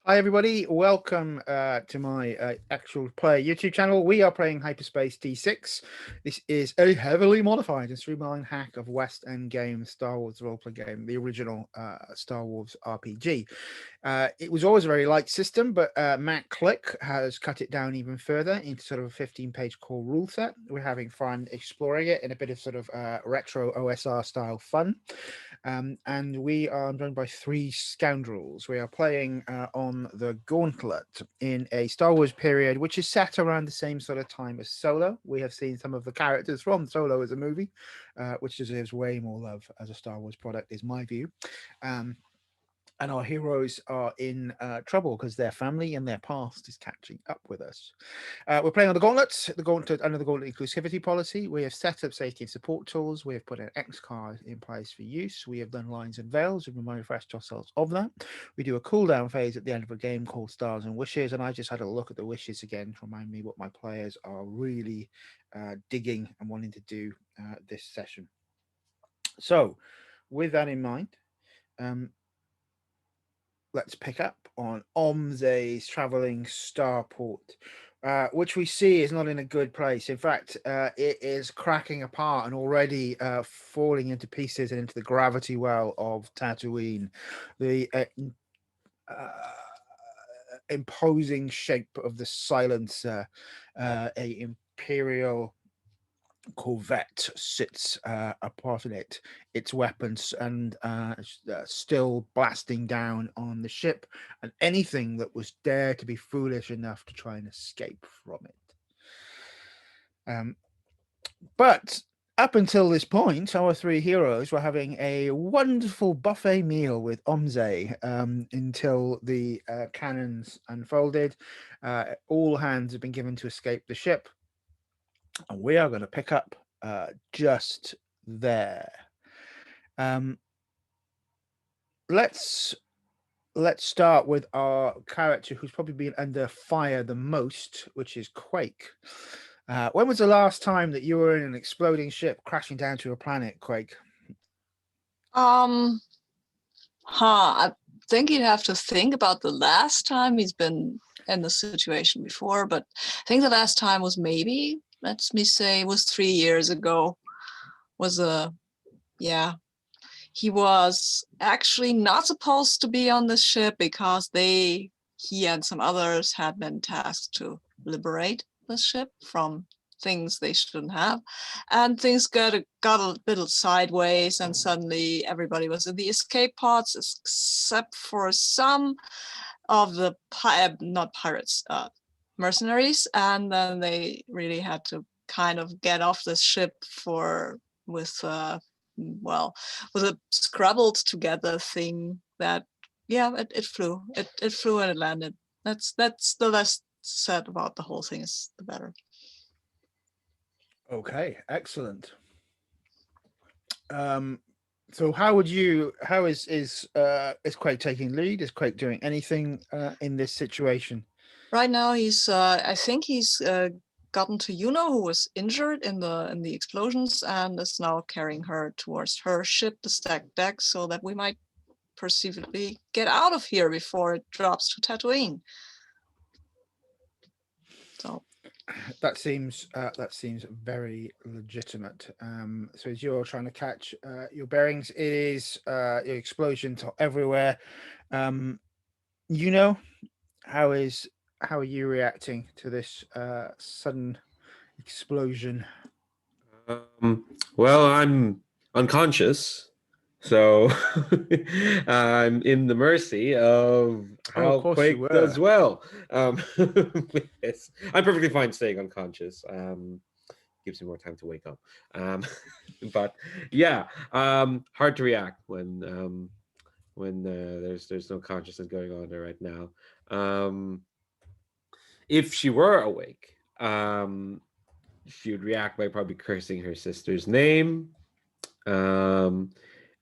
Hi everybody, welcome to my actual play YouTube channel. We are playing Hyperspace D6. This is a heavily modified and streamlined hack of West End game Star Wars roleplay game, the original Star Wars RPG. It was always a very light system, but Matt Click has cut it down even further into sort of a 15-page core rule set. We're having fun exploring it in a bit of sort of retro OSR style fun. And we are joined by three scoundrels. We are playing on the Gauntlet in a Star Wars period, which is set around the same sort of time as Solo. We have seen some of the characters from Solo as a movie, which deserves way more love as a Star Wars product, is my view. And our heroes are in trouble because their family and their past is catching up with us. We're playing on the Gauntlet under the Gauntlet inclusivity policy. We have set up safety and support tools. We have put an X card in place for use. We have done lines and veils. We've refreshed ourselves of that. We do a cooldown phase at the end of a game called Stars and Wishes. And I just had a look at the wishes again to remind me what my players are really digging and wanting to do this session. So with that in mind, let's pick up on Omze's traveling starport, which we see is not in a good place. In fact, it is cracking apart and already falling into pieces and into the gravity well of Tatooine. The imposing shape of the Silencer, a imperial corvette sits apart in it, its weapons and still blasting down on the ship and anything that was dare to be foolish enough to try and escape from it. But up until this point, our three heroes were having a wonderful buffet meal with Omze until the cannons unfolded. All hands have been given to escape the ship. And we are going to pick up just there. Let's start with our character who's probably been under fire the most, which is Quake. When was the last time that you were in an exploding ship crashing down to a planet, Quake? I think you'd have to think about the last time he's been in the situation before, but I think the last time was maybe, let me say, was 3 years ago. He was actually not supposed to be on this ship because he and some others had been tasked to liberate the ship from things they shouldn't have, and things got a little sideways, and suddenly everybody was in the escape pods except for some of the mercenaries, and then they really had to kind of get off the ship with a scrabbled together thing that it flew and it landed. That's the less said about the whole thing, is the better. Okay, excellent. So how is Quake taking lead? Is Quake doing anything in this situation? Right now I think he's gotten to Yuno, who was injured in the explosions, and is now carrying her towards her ship, the stacked deck, so that we might perceivably get out of here before it drops to Tatooine. So that seems very legitimate. So as you're trying to catch your bearings, it is your explosions are everywhere. Yuno, how are you reacting to this sudden explosion? Well, I'm unconscious, so I'm in the mercy of how Quake does well. Yes, I'm perfectly fine staying unconscious. Gives me more time to wake up. But yeah, hard to react when there's no consciousness going on there right now. If she were awake, she would react by probably cursing her sister's name,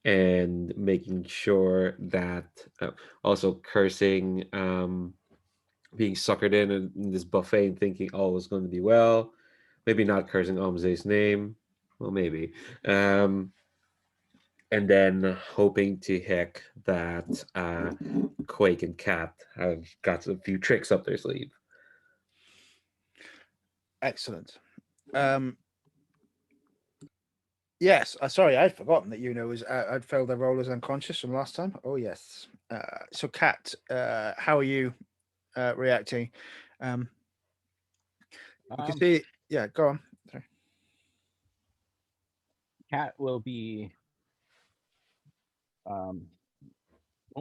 and making sure that also cursing, being suckered in this buffet and thinking all was going to be well. Maybe not cursing Omze's name. Well, maybe. and then hoping to heck that Quake and Kat have got a few tricks up their sleeve. Excellent. Yes, sorry, I'd forgotten that Yuno was. I'd failed their role as unconscious from last time. Oh yes. So, Kat, how are you reacting? You can see. Yeah, go on. Sorry. Kat will be. Won't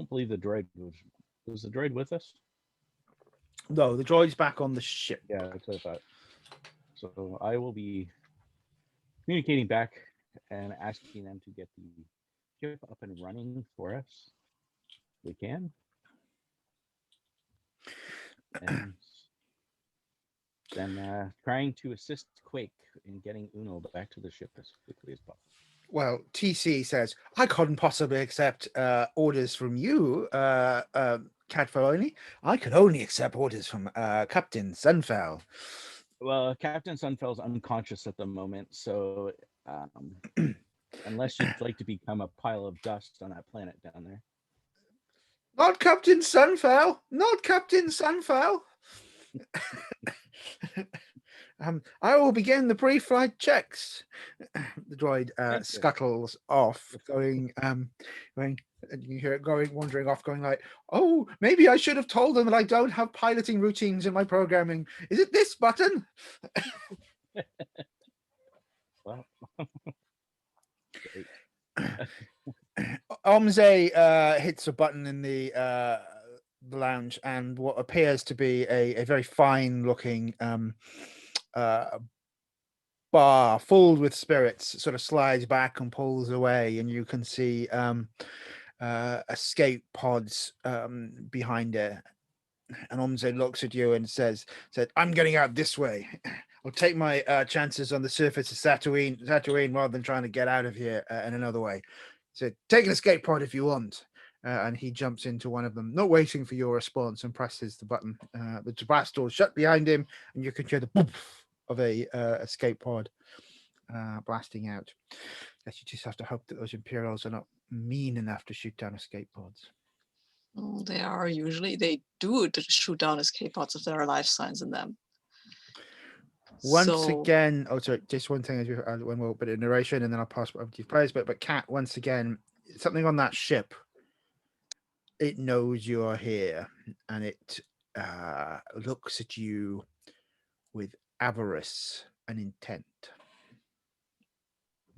believe the droid was the droid with us. No, the droid's back on the ship. Yeah, that's what I thought. So I will be communicating back and asking them to get the ship up and running for us. We can. And then trying to assist Quake in getting Uno back to the ship as quickly as possible. Well, TC says, I couldn't possibly accept orders from you, Kat Foy'loni. I could only accept orders from Captain Sunfell. Well, Captain Sunfell's unconscious at the moment, so unless you'd like to become a pile of dust on that planet down there. Not Captain Sunfell! Not Captain Sunfell! I will begin the pre-flight checks. The droid scuttles off, going, and you hear it going, wandering off, going like, "Oh, maybe I should have told them that I don't have piloting routines in my programming. Is it this button?" Well, Omze hits a button in the lounge, and what appears to be a very fine-looking bar filled with spirits sort of slides back and pulls away, and you can see escape pods behind it. And Omze looks at you and said, "I'm getting out this way. I'll take my chances on the surface of Tatooine rather than trying to get out of here in another way. So take an escape pod if you want." And he jumps into one of them, not waiting for your response, and presses the button. The blast door shut behind him, and you can hear the poof of a escape pod blasting out. Guess you just have to hope that those Imperials are not mean enough to shoot down escape pods. Well, they are usually. They do shoot down escape pods if there are life signs in them. Once again, sorry, just one thing as when we'll put a narration, and then I'll pass over to you players. But Kat, once again, something on that ship. It knows you are here, and it looks at you with avarice and intent.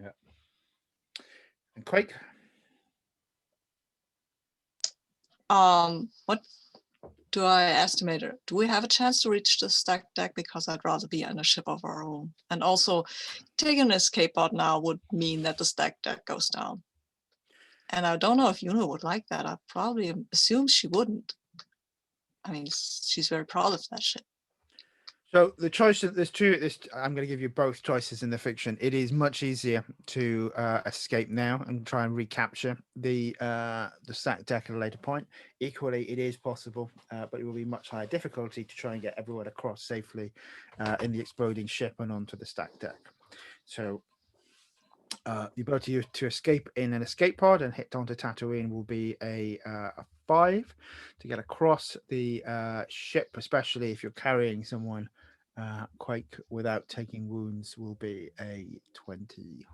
Yeah. And Quake? What do I estimate? Do we have a chance to reach the stack deck? Because I'd rather be on a ship of our own. And also, taking an escape pod now would mean that the stack deck goes down. And I don't know if Yuno would like that. I probably assume she wouldn't. I mean, she's very proud of that ship. So the choice, there's two. I'm going to give you both choices in the fiction. It is much easier to escape now and try and recapture the stack deck at a later point. Equally, it is possible, but it will be much higher difficulty to try and get everyone across safely in the exploding ship and onto the stack deck. So the ability to escape in an escape pod and hit onto Tatooine will be a 5. To get across the ship, especially if you're carrying someone, Quake, without taking wounds, will be a 20.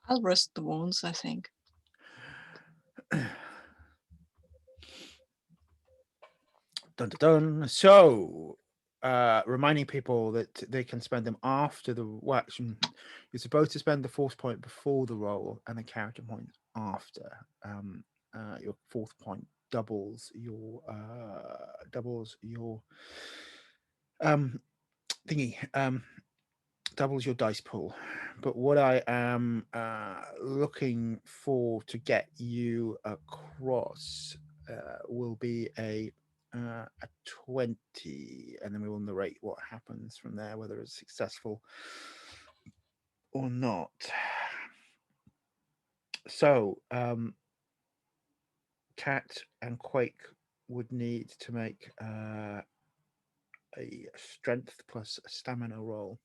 I'll risk the wounds, I think. Dun, dun, dun. So, reminding people that they can spend them after the action. You're supposed to spend the force point before the roll and the character point after. Your fourth point doubles your thingy, doubles your dice pool. But what I am looking for to get you across will be a 20, and then we will narrate what happens from there, whether it's successful or not. So Kat and Quake would need to make a strength plus stamina roll.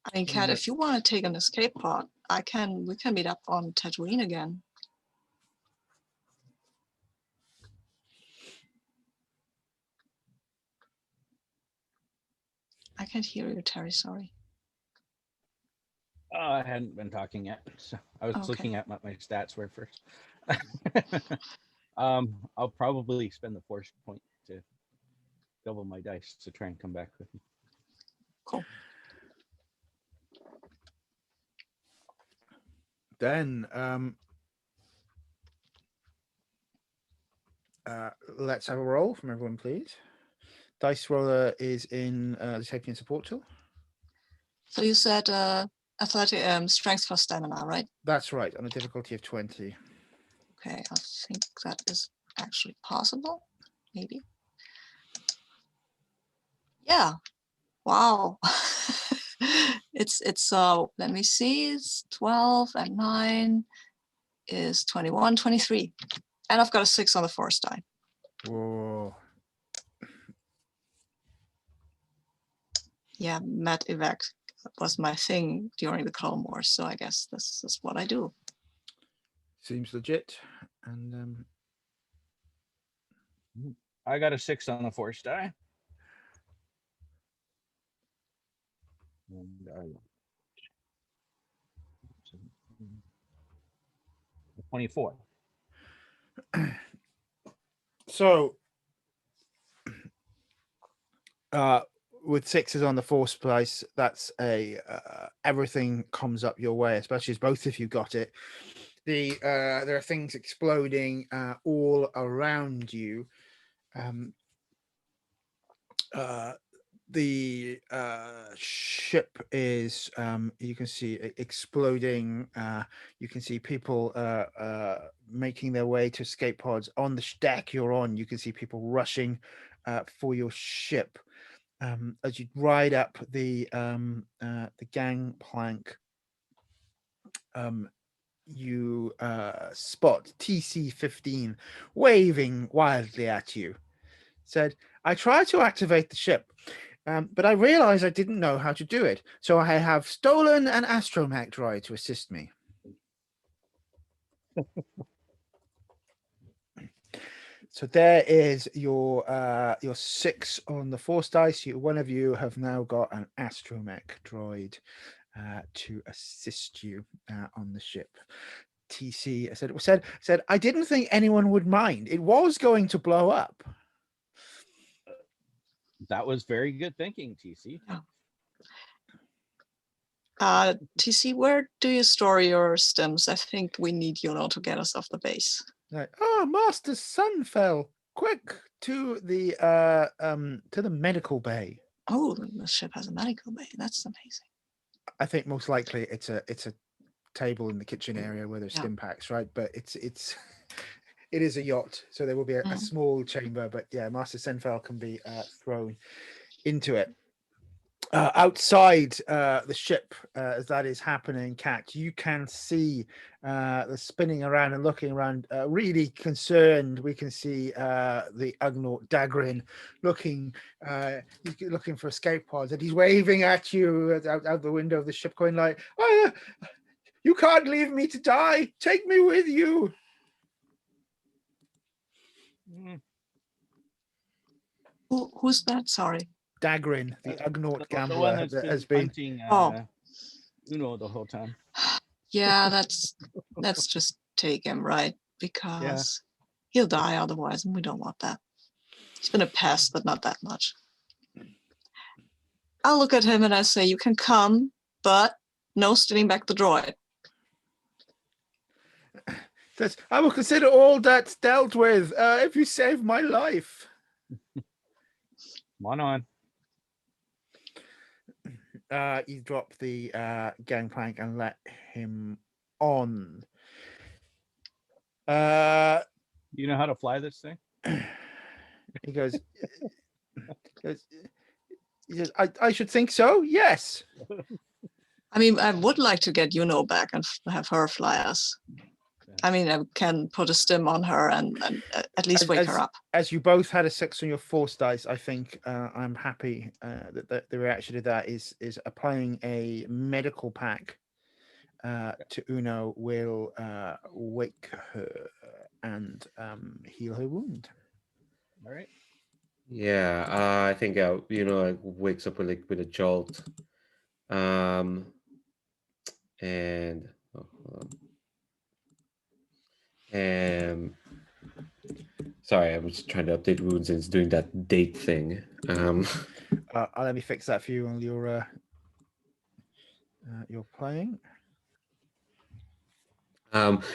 I mean, Kat, if you want to take an escape pod, we can meet up on Tatooine again. I can't hear you, Terry, sorry. I hadn't been talking yet, so I was looking at what my stats were first. I'll probably spend the force point to double my dice to try and come back with you. Cool. Then let's have a roll from everyone, please. Dice roller is in the safety and support tool. So you said athletic strength for stamina, right? That's right, on a difficulty of 20. Okay, I think that is actually possible, maybe. Yeah. Wow. it's let me see, it's 12 and 9 is 21, 23. And I've got a 6 on the force die. Whoa. Yeah, med evac was my thing during the Clone Wars, so I guess this is what I do. Seems legit. And I got a 6 on the force die. And 24. so with 6s on the force price, that's a everything comes up your way, especially as both of you got it. There are things exploding all around you. The ship is you can see exploding. You can see people making their way to escape pods. On the deck you're on, you can see people rushing for your ship. As you ride up the gangplank, you spot TC-15 waving wildly at you. Said, I tried to activate the ship, but I realized I didn't know how to do it, so I have stolen an astromech droid to assist me. So there is your 6 on the force dice. One of you have now got an astromech droid to assist you on the ship. TC said, I didn't think anyone would mind. It was going to blow up. That was very good thinking, TC. TC, where do you store your stims? I think we need Yuno to get us off the base. Like, Master Sunfell, quick to the medical bay. Oh, the ship has a medical bay. That's amazing. I think most likely it's a table in the kitchen area where there's stim packs, right? But it's it is a yacht, so there will be a small chamber. But yeah, Master Sunfell can be thrown into it. Outside the ship, as that is happening, Kat, you can see the spinning around and looking around, really concerned. We can see the Ugnaught Dagrin looking for escape pods, and he's waving at you out the window of the ship, going like, "Oh, you can't leave me to die. Take me with you." Who's that? Sorry. Dagrin, the Ugnaught gambler, the one that's that has been been hunting, Yuno the whole time. Yeah, let's just take him, right? Because he'll die otherwise, and we don't want that. He's been a pest, but not that much. I'll look at him and I say, you can come, but no stealing back the droid. I will consider all debts dealt with if you save my life. Come on. You drop the gangplank and let him on. You know how to fly this thing? He goes, I should think so, yes. I mean, I would like to get Yuno back and have her fly us. I mean, I can put a stim on her and at least wake her up. As you both had a 6 on your force dice, I think I'm happy that the reaction to that is applying a medical pack to Yuno will wake her and heal her wound. All right. Yeah, I think like wakes up with a jolt, and hold on. Sorry, I was trying to update wounds and it's doing that date thing. Let me fix that for you while you're playing.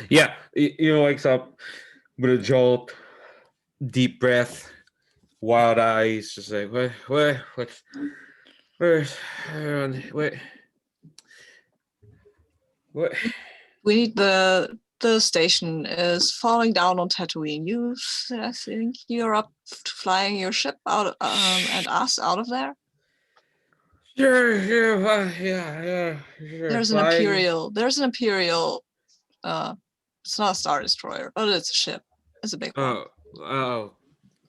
Yeah, wakes up with a jolt, deep breath, wild eyes, just like where's everyone? What? We need the station is falling down on Tatooine. I think you're up to flying your ship out and us out of there. Sure, yeah, sure. There's an imperial. It's not a Star Destroyer, but it's a ship. It's a big one.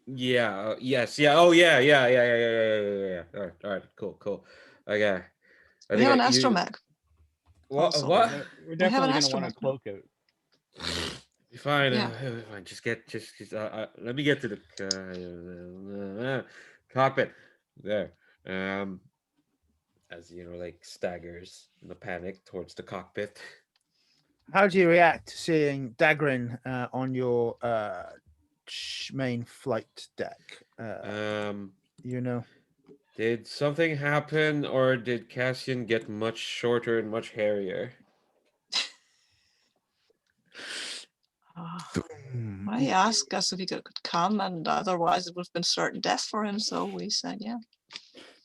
Yeah, yes, yeah, oh yeah. All right, cool. Okay. We have an astromech. What? We're definitely gonna want to cloak out. Be fine. Yeah. Fine. Just let me get to the cockpit. There. As like staggers in a panic towards the cockpit. How do you react to seeing Dagrin on your main flight deck? Did something happen, or did Cassian get much shorter and much hairier? I asked us if he could come, and otherwise it would have been certain death for him. So we said, yeah.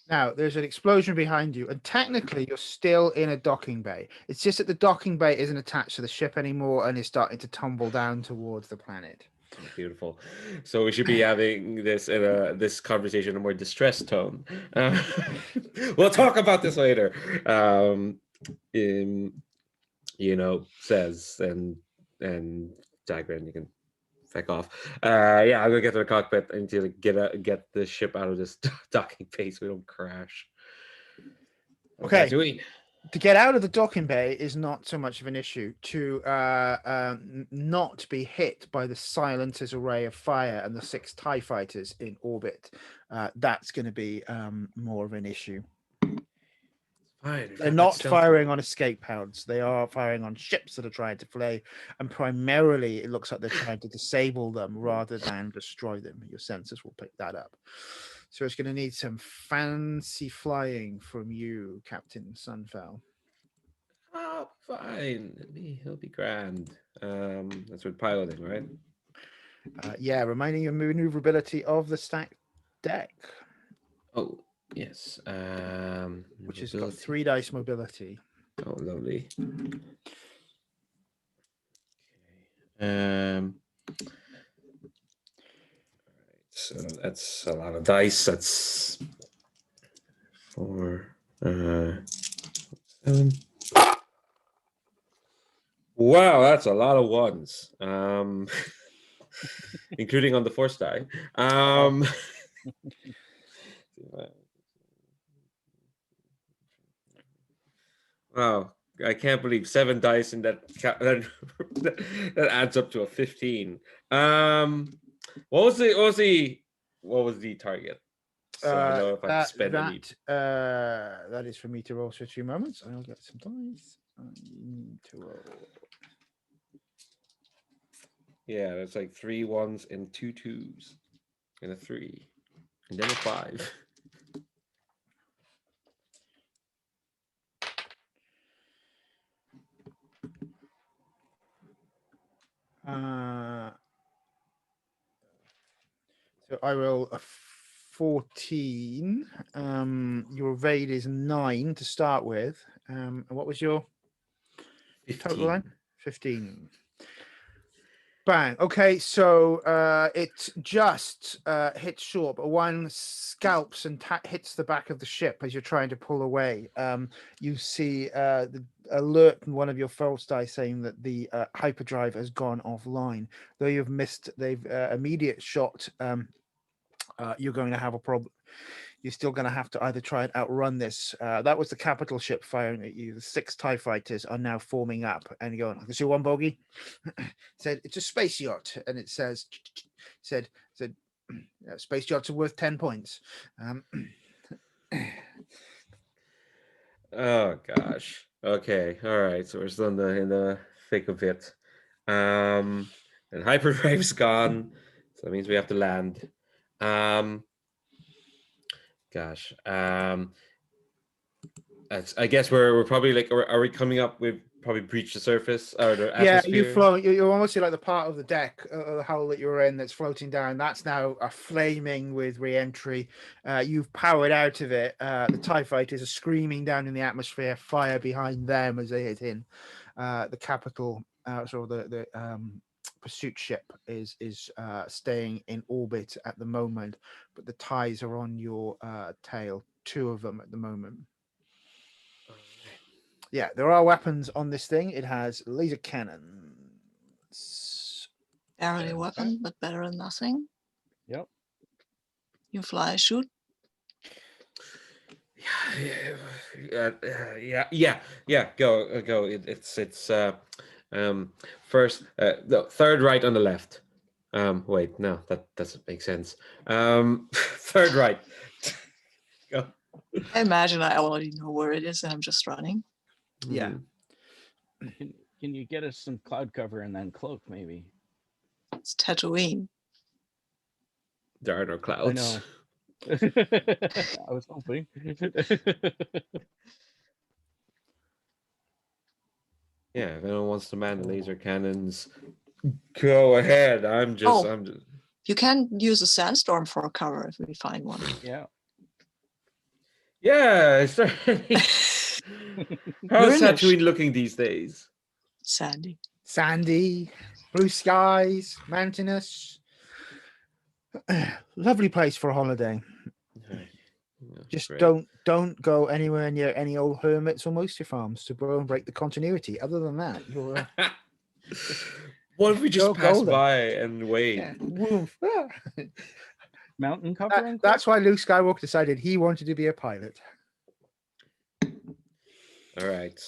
Now, there's an explosion behind you, and technically you're still in a docking bay. It's just that the docking bay isn't attached to the ship anymore and is starting to tumble down towards the planet. Oh, beautiful. So we should be having this conversation in a more distressed tone. We'll talk about this later. Says and Dagrin, you can feck off. Yeah, I'm gonna get to the cockpit and to get the ship out of this docking bay so we don't crash. Okay. To get out of the docking bay is not so much of an issue. To not be hit by the silencer's array of fire and the 6 TIE fighters in orbit, that's going to be more of an issue. Fine. They're not firing on escape pods. They are firing on ships that are trying to fly, and primarily it looks like they're trying to disable them rather than destroy them. Your sensors will pick that up. So it's going to need some fancy flying from you, Captain Sunfell. Oh, fine. He'll be grand. That's with piloting, right? Yeah, reminding you of maneuverability of the stacked deck. Oh, yes. Which has got 3 dice mobility. Oh, lovely. So that's a lot of dice. That's 4, 7. Wow, that's a lot of ones. Including on the force die. Wow, I can't believe 7 dice in that adds up to a 15. What was the target? So I know if I spend any. That is for me to roll for 2 moments. I'll get some dice. I need to roll. Yeah, that's like 3 1s and 2 2s, and a 3, and then a 5. So I roll a 14. Your evade is 9 to start with. And what was your 15. total then? 15. Bang. Okay, so it just hits short, but one scalps and hits the back of the ship as you're trying to pull away. You see the alert in one of your false dice saying that the hyperdrive has gone offline. Though you've missed the immediate shot, you're going to have a problem. You're still going to have to either try and outrun this. That was the capital ship firing at you. The 6 TIE fighters are now forming up, and you're going, I can see one bogey. Said it's a space yacht, and it said space yachts are worth 10 points. Oh gosh. Okay. All right. So we're still in the thick of it. And hyperdrive's gone, so that means we have to land. Gosh. I guess we're probably like, are we coming up? We've probably breached the surface or the atmosphere. You're almost like the part of the deck, the hull that you're in that's floating down. That's now flaming with re-entry. You've powered out of it. The TIE fighters are screaming down in the atmosphere. Fire behind them as they hit in. The capital, sort of the pursuit ship is staying in orbit at the moment, but the TIEs are on your tail. 2 of them at the moment. Yeah, there are weapons on this thing. It has laser cannons. Barely a weapon, but better than nothing. Yep. You fly, shoot. Yeah. Go. It's first, no, third right on the left. Wait, no, that doesn't make sense. Third right. Go. I imagine I already know where it is, and I'm just running. Yeah. Can you get us some cloud cover and then cloak, maybe? It's Tatooine. There are no clouds. I know. I was hoping. Yeah, if anyone wants to man the laser cannons, go ahead. I'm just. You can use a sandstorm for a cover if we find one. Yeah. Yeah, certainly. How's Tatooine looking these days? Sandy, blue skies, mountainous. Lovely place for a holiday. Just great. don't go anywhere near any old hermits or moisture farms to go and break the continuity. Other than that, you're. What if we just pass by and wait? Yeah. Mountain cover. That's why Luke Skywalker decided he wanted to be a pilot. All right.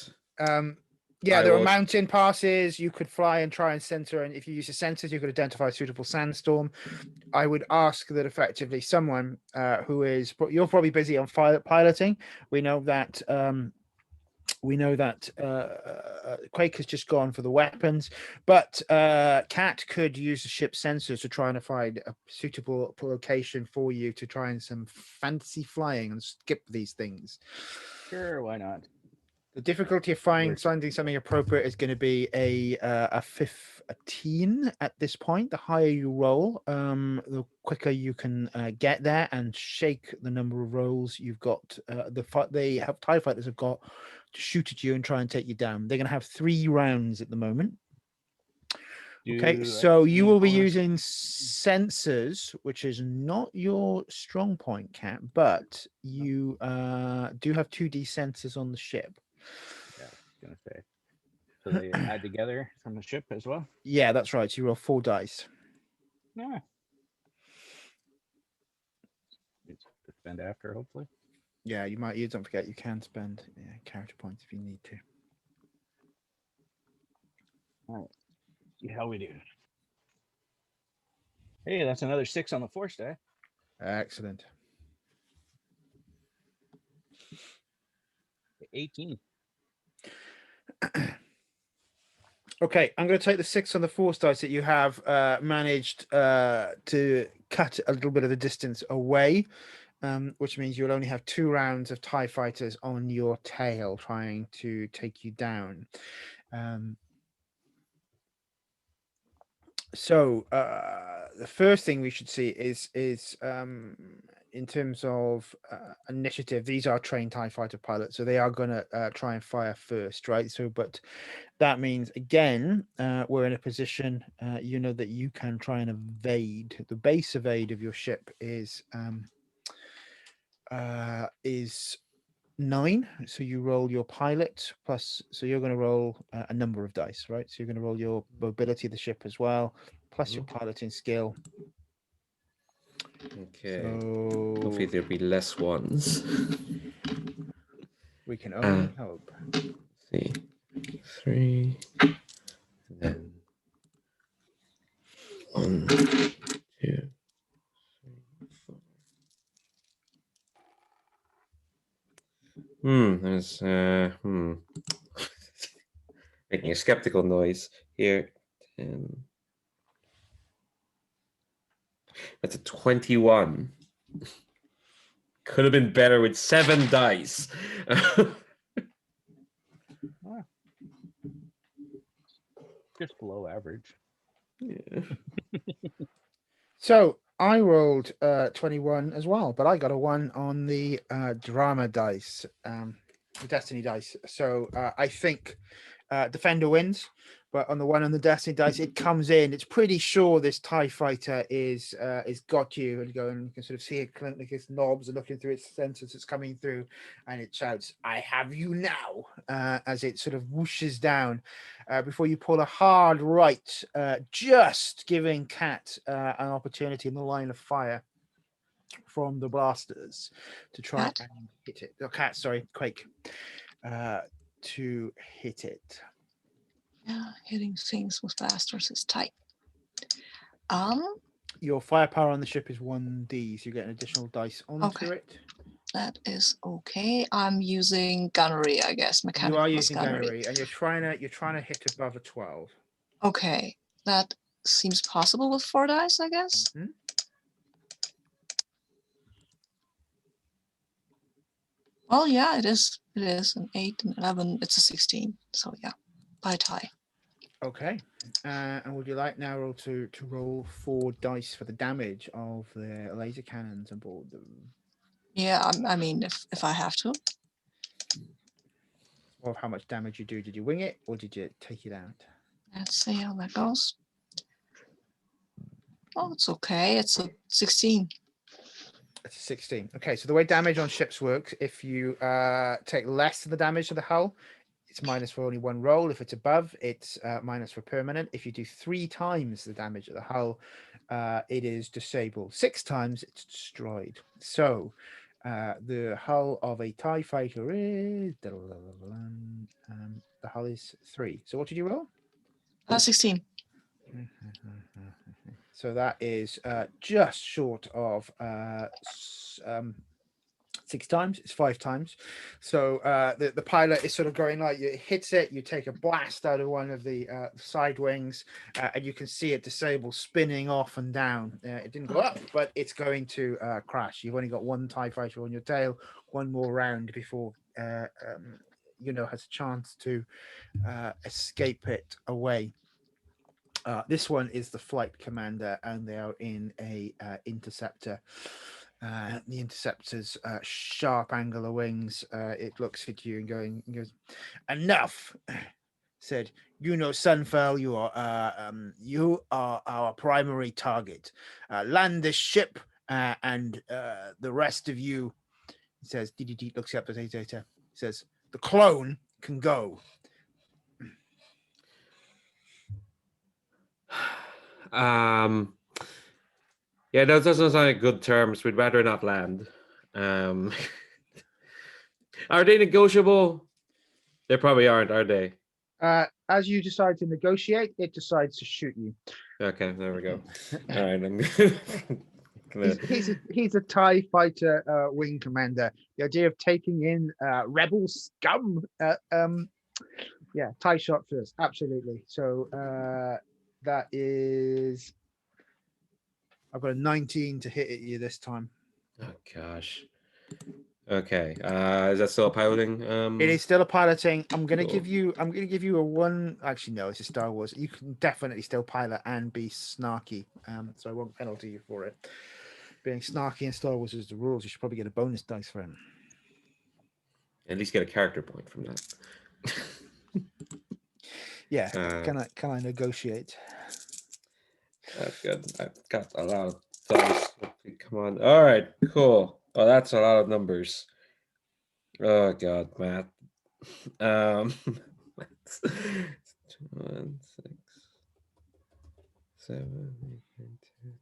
Yeah, there are mountain passes. You could fly and try and center, and if you use the sensors, you could identify a suitable sandstorm. I would ask that effectively someone who is, you're probably busy on piloting. We know that Quake has just gone for the weapons, but Kat could use the ship sensors to try and find a suitable location for you to try and some fantasy flying and skip these things. Sure, why not? The difficulty of finding something appropriate is going to be a 15 at this point. The higher you roll, the quicker you can get there and shake the number of rolls you've got. They have TIE fighters have got to shoot at you and try and take you down. They're going to have 3 rounds at the moment. Okay, so you will be using sensors, which is not your strong point, Kat, but you do have 2D sensors on the ship. Yeah, I was gonna say. So they add together from the ship as well? Yeah, that's right. So you roll 4 dice. Yeah. It's to spend after, hopefully. Yeah, you don't forget you can spend character points if you need to. All right. See how we do. Hey, that's another 6 on the force die. Excellent. 18. Okay, I'm going to take the 6 on the force dice that you have managed to cut a little bit of the distance away, which means you'll only have 2 rounds of TIE fighters on your tail trying to take you down. So the first thing we should see is in terms of initiative, these are trained TIE fighter pilots, so they are going to try and fire first, right? So, but that means again, we're in a position, you know, that you can try and evade. The base evade of your ship is 9. So you roll your pilot plus. So you're going to roll a number of dice, right? So you're going to roll your mobility of the ship as well, plus your piloting skill. Okay. So hopefully there'll be less ones. We can only hope. See, 3, and then 1, 2, 3, 4. There's making a skeptical noise here. 10. That's a 21. Could have been better with 7 dice. Just below average. Yeah. So I rolled 21 as well, but I got a 1 on the drama dice, the destiny dice. So I think defender wins, but on the 1 on the destiny dice, it comes in. It's pretty sure this TIE fighter is got you, and you can sort of see it like its knobs are looking through its sensors. It's coming through, and it shouts, "I have you now!" As it sort of whooshes down. Before you pull a hard right, just giving Kat an opportunity in the line of fire from the blasters to try Kat? and hit it. Oh, Kat, sorry, Quake, to hit it. Yeah, hitting things with blasters is tight. Your firepower on the ship is 1d, so you get an additional dice onto it. That is okay. I'm using gunnery, I guess. Mechanical You are using gunnery, gunnery, and you're trying to hit above a 12. Okay, that seems possible with 4 dice, I guess. Mm-hmm. Well, yeah, it is. It is an 8 and 11. It's a 16. So yeah, by tie. Okay. And would you like now to roll 4 dice for the damage of the laser cannons aboard them? Yeah, I mean, if I have to. Or how much damage you do? Did you wing it or did you take it out? Let's see how that goes. Oh, it's okay. It's a 16. It's a 16. Okay, so the way damage on ships works, if you take less of the damage to the hull, it's minus for only 1 roll. If it's above, it's minus for permanent. If you do 3 times the damage of the hull, it is disabled. 6 times, it's destroyed. So the hull of a TIE fighter is... the hull is 3. So what did you roll? 16. So that is just short of 6 times. It's 5 times. So the pilot is sort of going like, it hits it, you take a blast out of one of the side wings, and you can see it disable, spinning off and down. It didn't go up, but it's going to crash. You've only got 1 TIE fighter on your tail, 1 more round before Yuno has a chance to escape it away. This one is the flight commander, and they are in a interceptor. The interceptor's sharp angle of wings. It looks at you and goes, "Enough," said Yuno Sunfell. You are our primary target. Land this ship, and the rest of you. He says, "DDD." Looks up at the data. Says, "The clone can go." Yeah, those doesn't sound like good terms. We'd rather not land. Are they negotiable? They probably aren't, are they? As you decide to negotiate, it decides to shoot you. Okay, there we go. All right, He's a TIE fighter wing commander. The idea of taking in rebel scum. Yeah, TIE shot first, absolutely. So that is, I've got a 19 to hit at you this time. Oh gosh. Okay. Is that still a piloting? It is still a piloting. I'm gonna Cool. give you a 1. Actually, no, it's a Star Wars. You can definitely still pilot and be snarky. So I won't penalty you for it. Being snarky in Star Wars is the rules. You should probably get a bonus dice for him. At least get a character point from that. Yeah. Can I negotiate? That's good. I've got a lot of dice. Come on. All right. Cool. Oh, that's a lot of numbers. Oh God, math. 1, 6, 7, 8, 9, 10.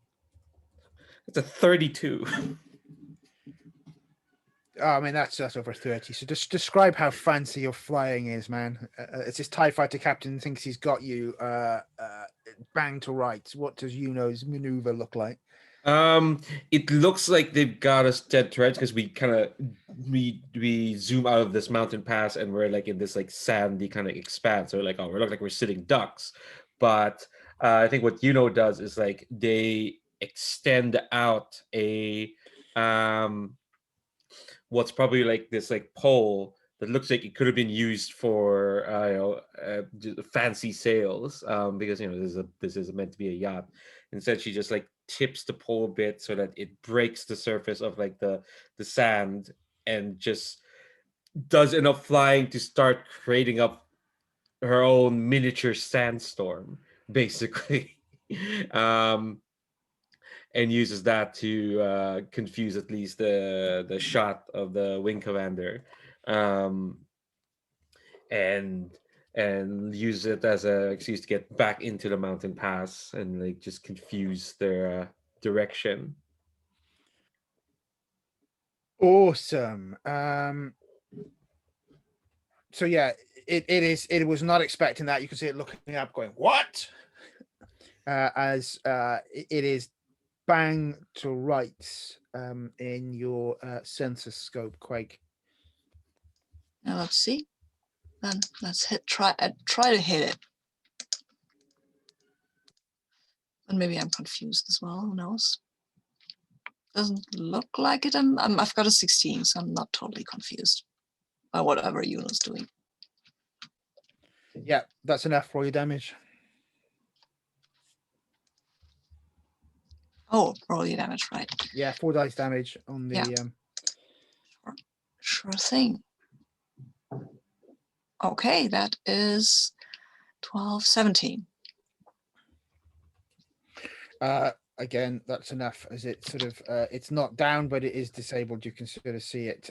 It's a 32. Oh, I mean, that's over 30. So just describe how fancy your flying is, man. It's this TIE fighter captain thinks he's got you bang to rights. What does Yuno's maneuver look like? It looks like they've got us dead to rights because we kind of we zoom out of this mountain pass and we're like in this like sandy kind of expanse. So like, oh, we look like we're sitting ducks. But I think what Yuno does is like they extend out a what's probably like this like pole that looks like it could have been used for fancy sails because this is meant to be a yacht. Instead, she just like tips the pole a bit so that it breaks the surface of like the sand and just does enough flying to start creating up her own miniature sandstorm, basically. And uses that to confuse at least the shot of the wing commander, and use it as an excuse to get back into the mountain pass and like just confuse their direction. Awesome. So yeah, it was not expecting that. You can see it looking up, going, "What?" As it is bang to rights in your sensor scope, Quake. Now let's see. Then let's try to hit it. And maybe I'm confused as well. Who knows? Doesn't look like it. I've got a 16, so I'm not totally confused by whatever Yuno's doing. Yeah, that's enough for your damage. Oh, roll your damage, right? Yeah, 4 dice damage on the. Yeah. Sure thing. Okay, that is 12, 17. Again, that's enough as it sort of it's not down, but it is disabled. You can sort of see it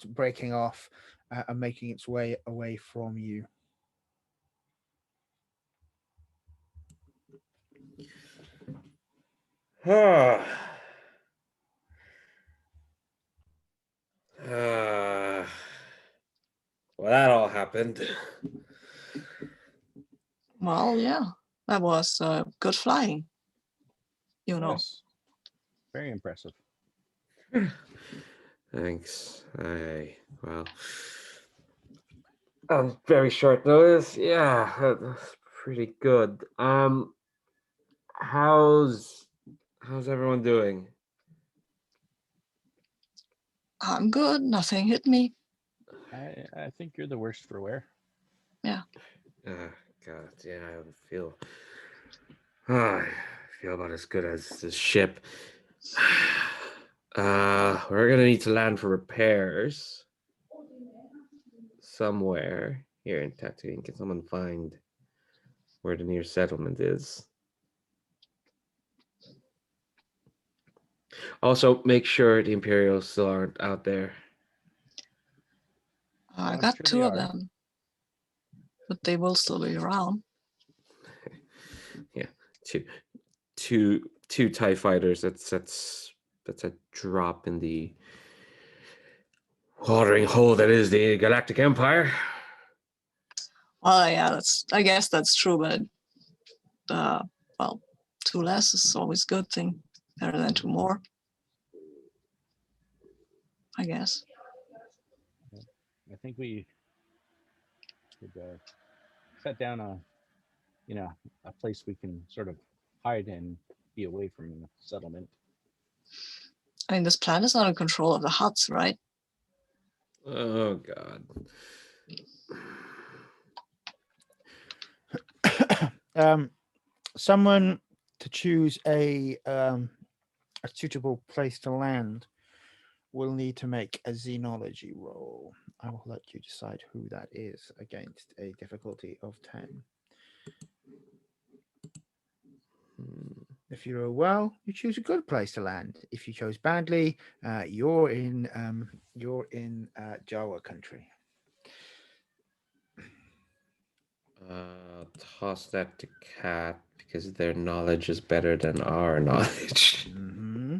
breaking off and making its way away from you. Well, that all happened. Well, yeah, that was good flying. Yes. Very impressive. Thanks. Well, on very short notice, yeah, that's pretty good. How's everyone doing? I'm good. Nothing hit me. I think you're the worst for wear. Yeah. God, yeah, I feel about as good as this ship. We're gonna need to land for repairs somewhere here in Tatooine. Can someone find where the nearest settlement is? Also, make sure the Imperials still aren't out there. I got sure 2 of them, but they will still be around. Yeah, two TIE fighters. That's a drop in the watering hole that is the Galactic Empire. Well, yeah, I guess that's true, but well, 2 less is always a good thing. Better than 2 more, I guess. I think we could set down a place we can sort of hide and be away from the settlement. I mean, this planet is not in control of the Hutts, right? Oh God. Someone to choose a a suitable place to land will need to make a xenology roll. I will let you decide who that is against a difficulty of 10. If you roll well, you choose a good place to land. If you chose badly, you're in Jawa country. Toss that to Kat because their knowledge is better than our knowledge. Mm-hmm.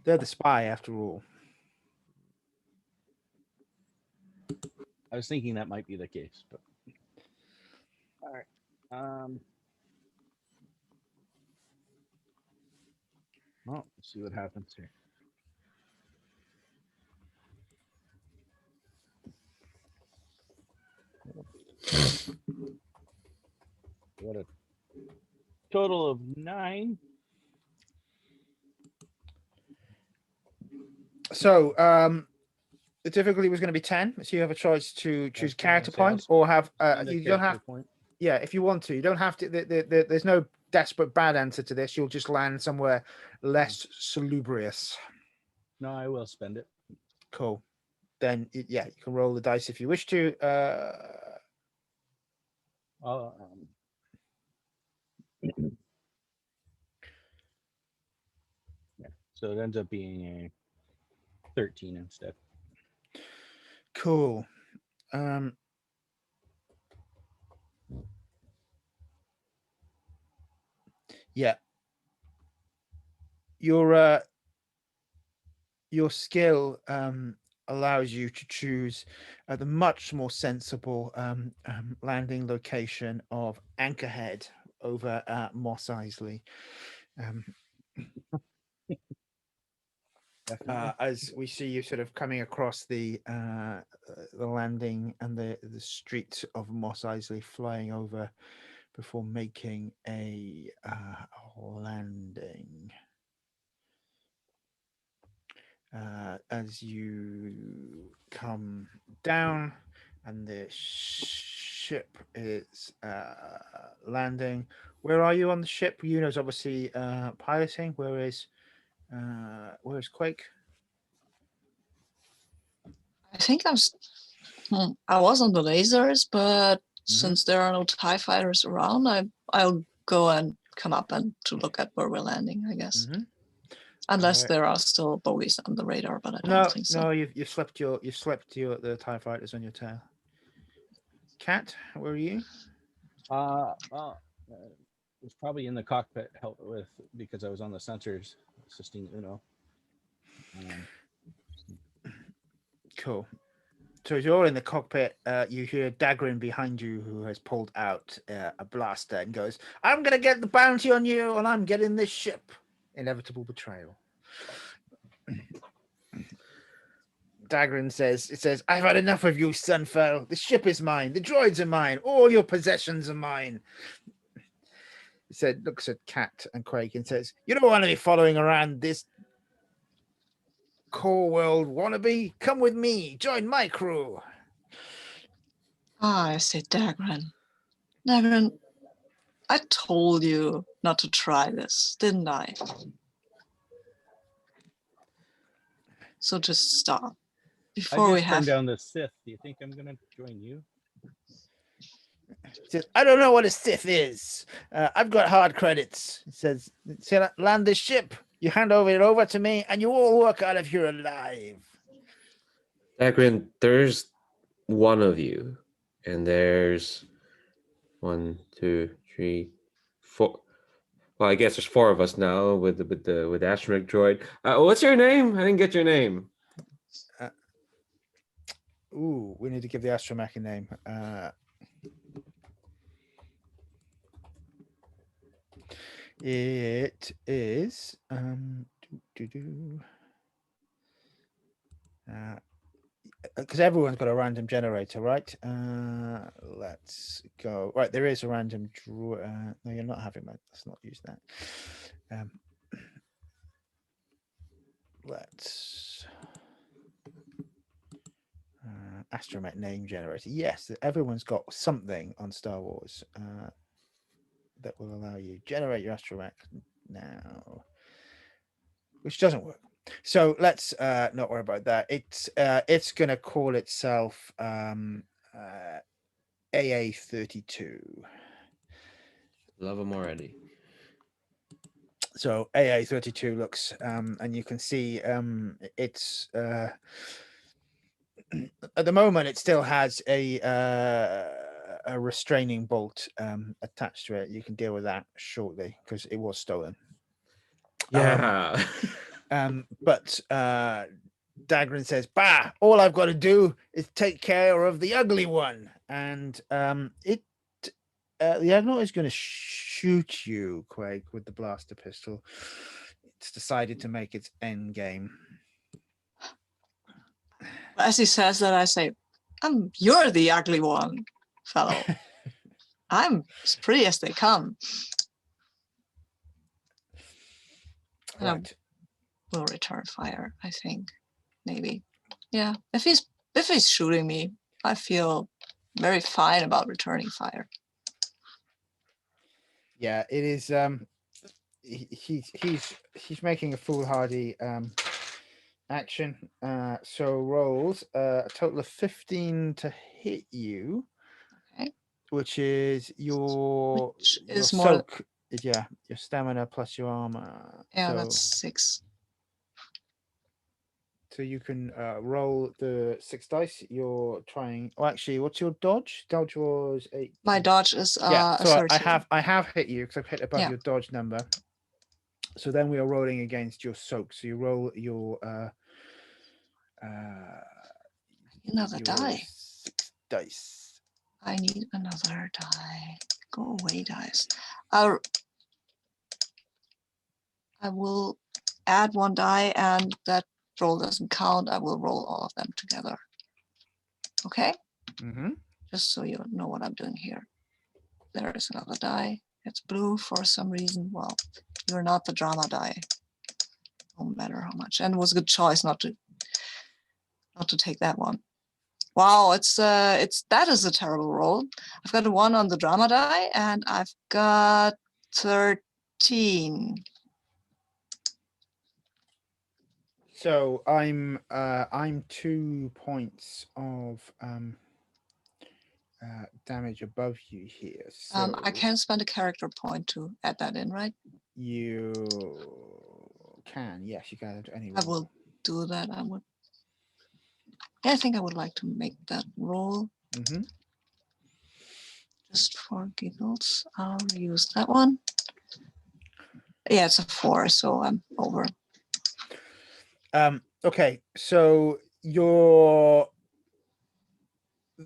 They're the spy after all. I was thinking that might be the case, but all right. Well, let's see what happens here. What a total of 9. So the difficulty was going to be 10. So you have a choice to choose character point or have you don't have point. Yeah, if you want to. You don't have to. There's no desperate bad answer to this. You'll just land somewhere less salubrious. No, I will spend it. Cool. Then yeah, you can roll the dice if you wish to. Yeah, so it ends up being a 13 instead. Cool. Yeah. Your skill allows you to choose the much more sensible landing location of Anchorhead over Mos Eisley. As we see you sort of coming across the landing and the streets of Mos Eisley, flying over before making a landing. As you come down and the ship is landing, where are you on the ship? Yuno's obviously piloting. Where is Quake? I think I was on the lasers, but since there are no TIE fighters around, I'll go and come up and to look at where we're landing, I guess. Unless there are still buoys on the radar, but I don't think so. No, you've slept the TIE fighters on your tail. Kat, where are you? Well, it was probably in the cockpit help with because I was on the sensors assisting Uno. Cool. So as you're in the cockpit, you hear Dagrin behind you, who has pulled out a blaster and goes, "I'm going to get the bounty on you, and I'm getting this ship." Inevitable betrayal. Dagrin says, "I've had enough of you, Sunfell. The ship is mine. The droids are mine. All your possessions are mine." He said, looks at Kat and Quake and says, "You don't want to be following around this core world wannabe. Come with me. Join my crew." I say, Dagrin, I told you not to try this, didn't I? So just stop. Before we have turned down the Sith. Do you think I'm going to join you? He says, "I don't know what a Sith is. I've got hard credits." He says, "Land this ship. You hand it over to me, and you all walk out of here alive." Dagrin, there's one of you, and there's 1, 2, 3, 4. Well, I guess there's 4 of us now with the astromech droid. What's your name? I didn't get your name. We need to give the astromech a name. It is because everyone's got a random generator, right? Let's go. Right, there is a random no, you're not having that. Let's not use that. Let's astromech name generator. Yes, everyone's got something on Star Wars that will allow you generate your astromech now. which doesn't work. So let's not worry about that. It's going to call itself AA32. Love them already. So AA32 looks, and you can see it's at the moment it still has a restraining bolt attached to it. You can deal with that shortly because it was stolen. Yeah. But Dagran says, "Bah! All I've got to do is take care of the ugly one," and the Agno is going to shoot you, Quake, with the blaster pistol. It's decided to make its end game. As he says that, I say, "You're the ugly one, fellow. I'm as pretty as they come." Right. Will return fire, I think. Maybe. Yeah. If he's shooting me, I feel very fine about returning fire. Yeah, it is. He's making a foolhardy action. So rolls a total of 15 to hit you. Okay. Which is your more soak. Yeah, your stamina plus your armor. Yeah, so, that's 6. So you can roll the 6 dice. You're trying. Oh, actually, what's your dodge? Dodge was 8. My dodge is yeah. So 13. I have hit you because I've hit above your dodge number. So then we are rolling against your soak. So you roll your another die. 6 dice. I need another die. Go away, dice. I will add 1 die, and that roll doesn't count. I will roll all of them together. Okay? Mm-hmm. Just so you know what I'm doing here. There is another die. It's blue for some reason. Well, you're not the drama die. No matter how much. And it was a good choice not to take that one. Wow, that is a terrible roll. I've got a 1 on the drama die, and I've got 13. So I'm 2 points of damage above you here. So I can spend a character point to add that in, right? You can, yes, you can. Any roll. I will do that. I think I would like to make that roll. Mm-hmm. Just for giggles. I'll use that one. Yeah, it's a 4, so I'm over. Okay, so the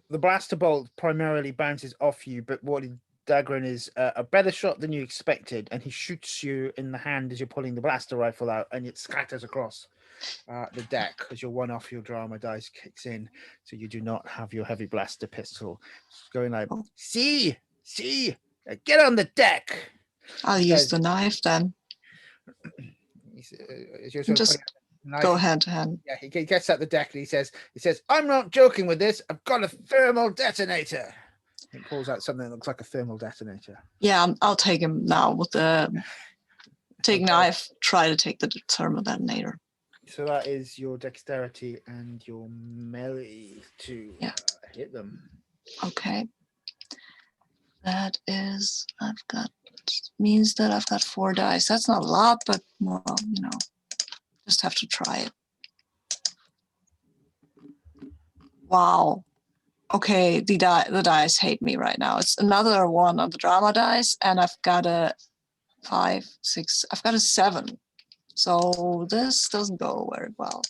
blaster bolt primarily bounces off you, but what Dagran is a better shot than you expected, and he shoots you in the hand as you're pulling the blaster rifle out, and it scatters across the deck as your 1 off your drama dice kicks in, so you do not have your heavy blaster pistol. It's going like, see, get on the deck. I'll use the knife then. Just go hand to hand. Yeah, he gets at the deck and he says, "I'm not joking with this. I've got a thermal detonator." He pulls out something that looks like a thermal detonator. Yeah, I'll take him now with the knife. Try to take the thermal detonator. So that is your dexterity and your melee to hit them. Okay. That is, means that I've got 4 dice. That's not a lot, but well, just have to try it. Wow. Okay, the dice hate me right now. It's another 1 on the drama dice, and I've got a 5, 6. I've got a 7. So this doesn't go very well.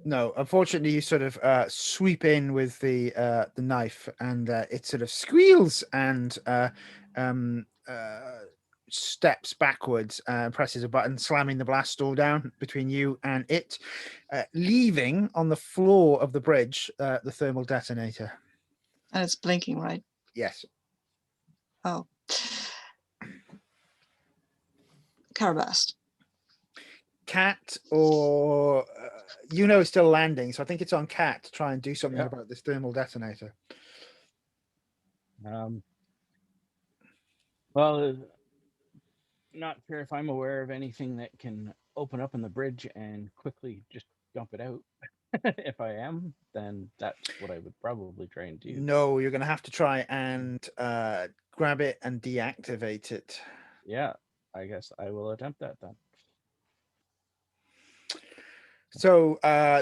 No, unfortunately, you sort of sweep in with the knife, and it sort of squeals and steps backwards, presses a button, slamming the blast door down between you and it, leaving on the floor of the bridge the thermal detonator. And it's blinking, right? Yes. Oh. Carabast. Kat or Yuno is still landing, so I think it's on Kat to try and do something about this thermal detonator. Well, not sure if I'm aware of anything that can open up in the bridge and quickly just dump it out. If I am, then that's what I would probably try and do. No, you're going to have to try and grab it and deactivate it. Yeah, I guess I will attempt that then. So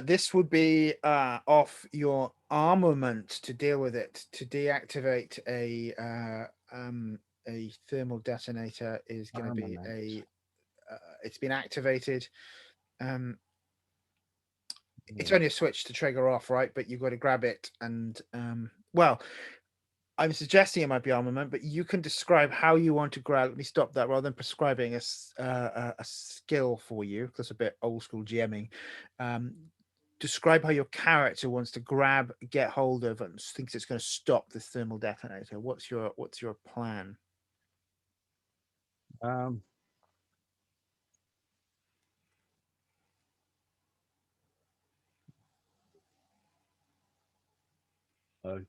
this would be off your armament to deal with it. To deactivate a thermal detonator is going to be a. It's been activated. It's only a switch to trigger off, right? But you've got to grab it and well, I'm suggesting it might be armament, but you can describe how you want to grab. Let me stop that rather than prescribing a skill for you. That's a bit old school GMing. Describe how your character wants to grab, get hold of, and thinks it's going to stop this thermal detonator. What's your plan?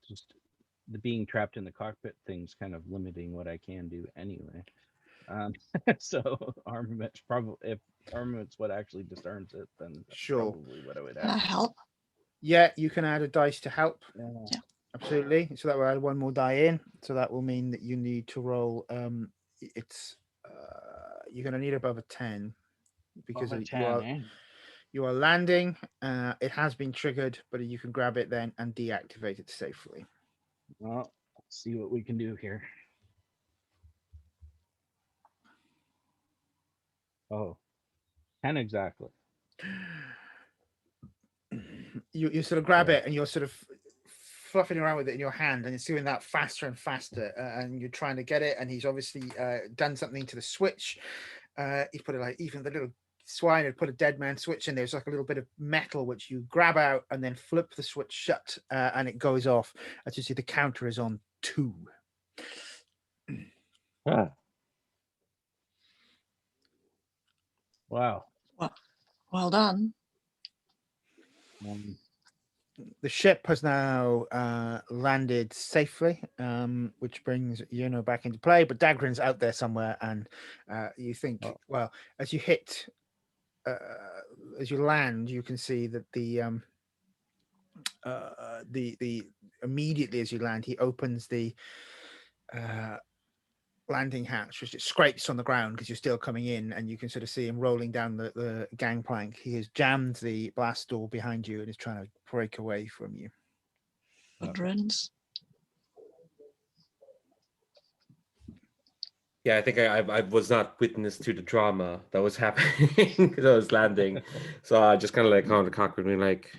Just the being trapped in the cockpit thing's kind of limiting what I can do anyway. So armament's probably, if armament's what actually discerns it, then that's Sure. probably what I would Can I have. help? Yeah, you can add a dice to help. Yeah. Absolutely. So that will add one more die in. So that will mean that you need to roll. It's you're going to need above a 10 because Above a 10, you are landing. It has been triggered, but you can grab it then and deactivate it safely. Well, let's see what we can do here. Oh, 10 exactly. You sort of grab it and you're sort of fluffing around with it in your hand, and it's doing that faster and faster, and you're trying to get it, and he's obviously done something to the switch. He's put it like, even the little swine had put a dead man switch in. There's like a little bit of metal which you grab out and then flip the switch shut, and it goes off. As you see, the counter is on 2. Wow. Well done. The ship has now landed safely, which brings Yuno back into play. But Dagrin's out there somewhere, and you think, well, as you hit, as you land, you can see that the immediately as you land, he opens the landing hatch, which it scrapes on the ground because you're still coming in, and you can sort of see him rolling down the gangplank. He has jammed the blast door behind you and is trying to break away from you. Hindrance. Yeah, I think I was not witness to the drama that was happening because I was landing, so I just kind of like on the cockpit and like,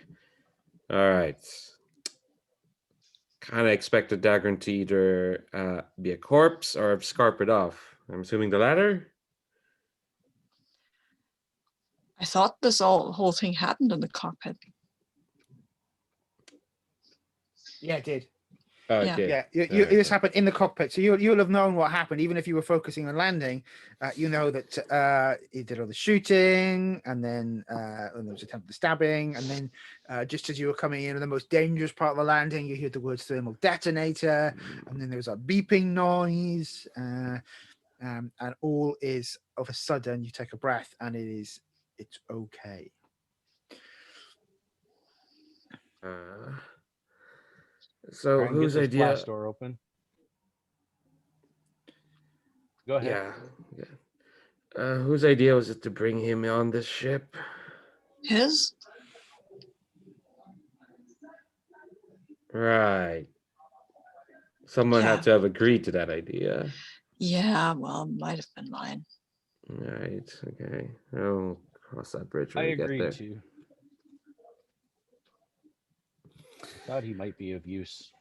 all right. Kind of expect the dagger to either be a corpse or scarp it off. I'm assuming the latter. I thought this whole thing happened in the cockpit. Yeah, it did. Oh, Yeah. it did. Yeah, this happened in the cockpit, so you'll have known what happened, even if you were focusing on landing. You know that he did all the shooting, and then when there was attempted stabbing, and then just as you were coming in the most dangerous part of the landing, you heard the words thermal detonator, and then there was a beeping noise, and all is of a sudden you take a breath, and it's okay. So whose idea? Blast door open. Go ahead. Yeah. Whose idea was it to bring him on this ship? His? Right. Someone had to have agreed to that idea. Yeah, well, might have been mine. Right. Okay. I'll cross that bridge when I we get agreed there. to. Thought he might be of use.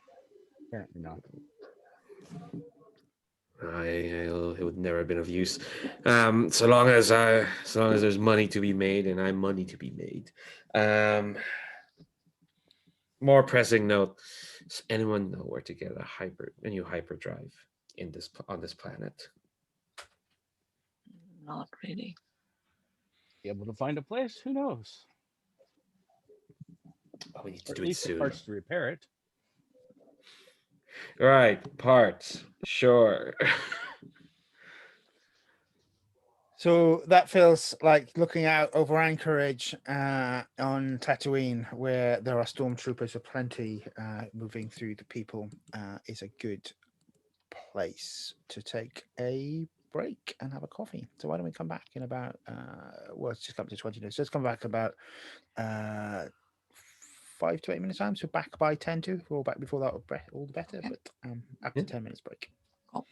Apparently not. It would never have been of use. So long as there's money to be made, and I'm money to be made. More pressing note: does anyone know where to get a new hyperdrive on this planet? Not really. Be able to find a place? Who knows? Oh, we need to Or do at it least the soon. parts to repair it. Right, parts. Sure. So that feels like looking out over Anchorage on Tatooine, where there are stormtroopers aplenty moving through the people, is a good place to take a break and have a coffee. So why don't we come back in about, well, it's just up to 20 minutes. Let's come back about 5 to 8 minutes time. So back by 10 to, we're all back before that, all the better, Okay. but after 10 minutes break. Cool.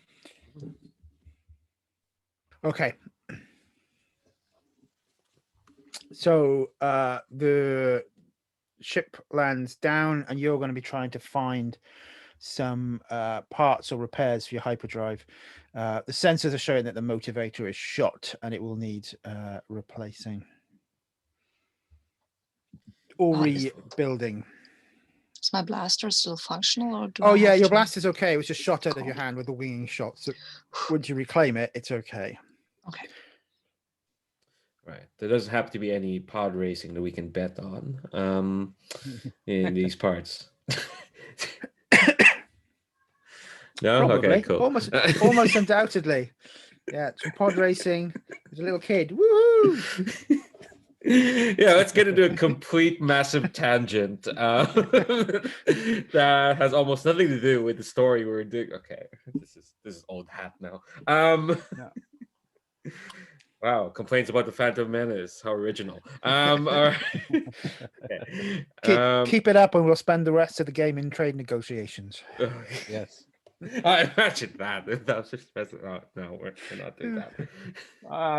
Okay. So the ship lands down, and you're going to be trying to find some parts or repairs for your hyperdrive. The sensors are showing that the motivator is shot, and it will need replacing or rebuilding. Is my blaster still functional, or do Oh I yeah, have your to... blaster's okay. It was just shot out of your hand with a winging shot. So once you reclaim it, it's okay. Okay. Right. There doesn't have to be any pod racing that we can bet on in these parts. No? Probably. Okay, cool. Almost undoubtedly. Yeah, some pod racing. There's a little kid. Woohoo! Yeah, let's get into a complete massive tangent that has almost nothing to do with the story we're doing. Okay, this is old hat now. No. Wow, complaints about the Phantom Menace. How original. All right. Okay. Keep it up, and we'll spend the rest of the game in trade negotiations. Yes. I imagine that. That's just no, we're not doing that.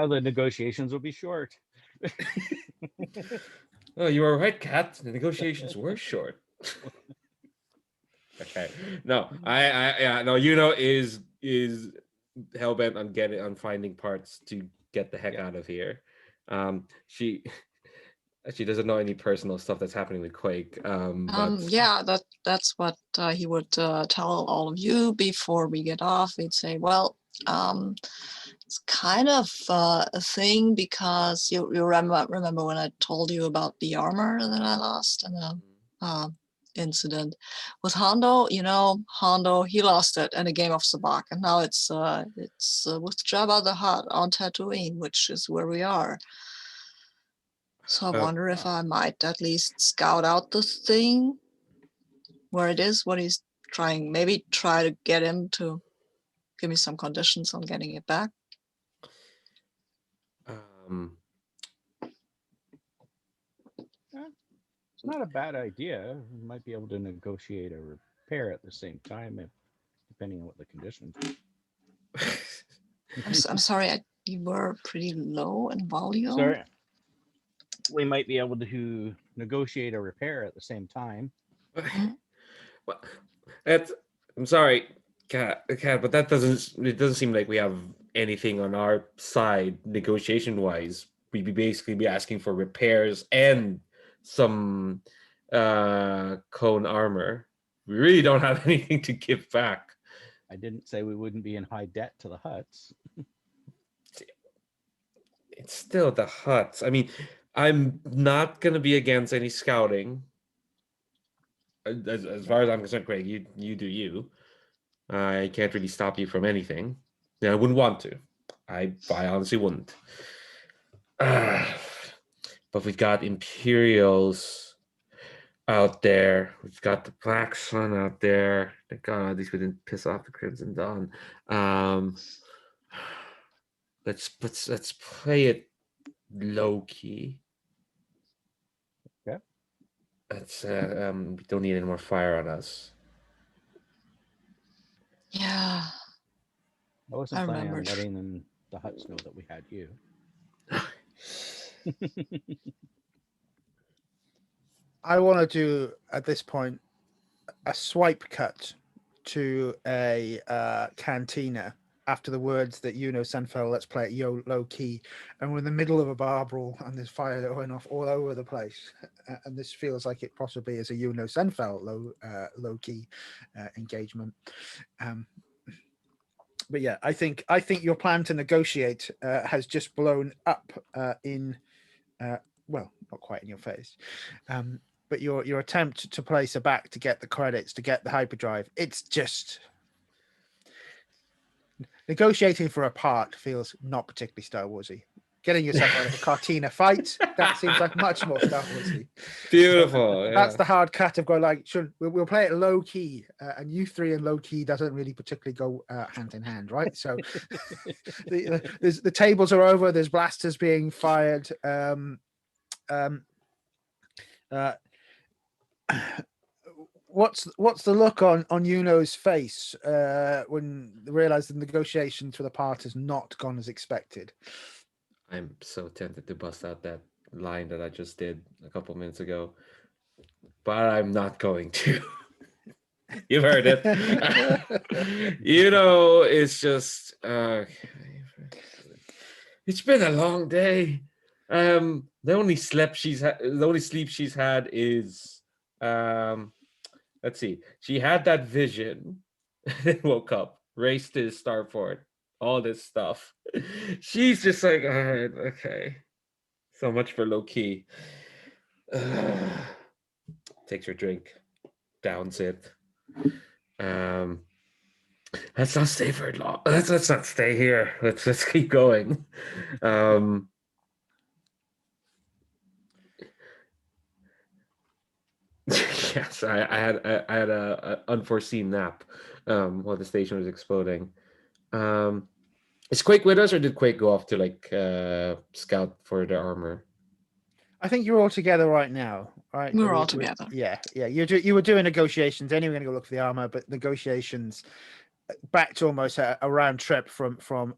The negotiations will be short. Oh, you were right, Kat. The negotiations were short. Okay. No, no. Yuno is hellbent on finding parts to get the heck out of here. She doesn't know any personal stuff that's happening with Quake. Yeah, that's what he would tell all of you before we get off. He'd say, well, it's kind of a thing, because you remember when I told you about the armor that I lost in the incident with Hondo. You know, Hondo, he lost it in a game of Sabacc, and now it's with Jabba the Hutt on Tatooine, which is where we are. So I wonder if I might at least scout out the thing, where it is, what he's trying, maybe try to get him to give me some conditions on getting it back. It's not a bad idea. We might be able to negotiate a repair at the same time, depending on what the conditions are. I'm sorry, you were pretty low in volume. Sorry. We might be able to negotiate a repair at the same time. Well, I'm sorry, Kat, but it doesn't seem like we have anything on our side negotiation-wise. We'd basically be asking for repairs and some cone armor. We really don't have anything to give back. I didn't say we wouldn't be in high debt to the Hutts. It's still the Hutts. I mean, I'm not gonna be against any scouting. As far as I'm concerned, Craig, you do you. I can't really stop you from anything. Yeah, I wouldn't want to. I honestly wouldn't. But we've got Imperials out there. We've got the Black Sun out there. Thank God, at least we didn't piss off the Crimson Dawn. Let's play it low key. Okay. Let's we don't need any more fire on us. Yeah. I wasn't planning on letting the Hutts know that we had you. I want to do at this point a swipe cut to a cantina after the words that Yuno Sunfell, let's play it low key, and we're in the middle of a bar brawl and there's fire that went off all over the place, and this feels like it possibly is a Yuno Sunfell low key engagement. But yeah, I think your plan to negotiate has just blown up in well, not quite in your face, but your attempt to place a back to get the credits, to get the hyperdrive, it's just Negotiating for a part feels not particularly Star Warsy. Getting yourself out of a Cartina fight, that seems like much more Star Warsy. Beautiful. So that's the hard cut of going like, we'll play it low key, and you three and low key doesn't really particularly go hand in hand, right? So the tables are over. There's blasters being fired. What's the look on Yuno's face when they realise the negotiations for the part has not gone as expected? I'm so tempted to bust out that line that I just did a couple minutes ago, but I'm not going to. You've heard it. It's just it's been a long day. The only sleep she's had is let's see. She had that vision, then woke up, raced to the starport, all this stuff. She's just like, all right, okay. So much for low key. Takes her drink, downs it. Let's not stay for long. Let's not stay here. Let's keep going. Yes, I had a unforeseen nap while the station was exploding. Is Quake with us, or did Quake go off to like scout for the armor? I think you're all together right now, right? We're all together. Yeah. You were doing negotiations. Anyway, going to go look for the armor, but negotiations back to almost a round trip from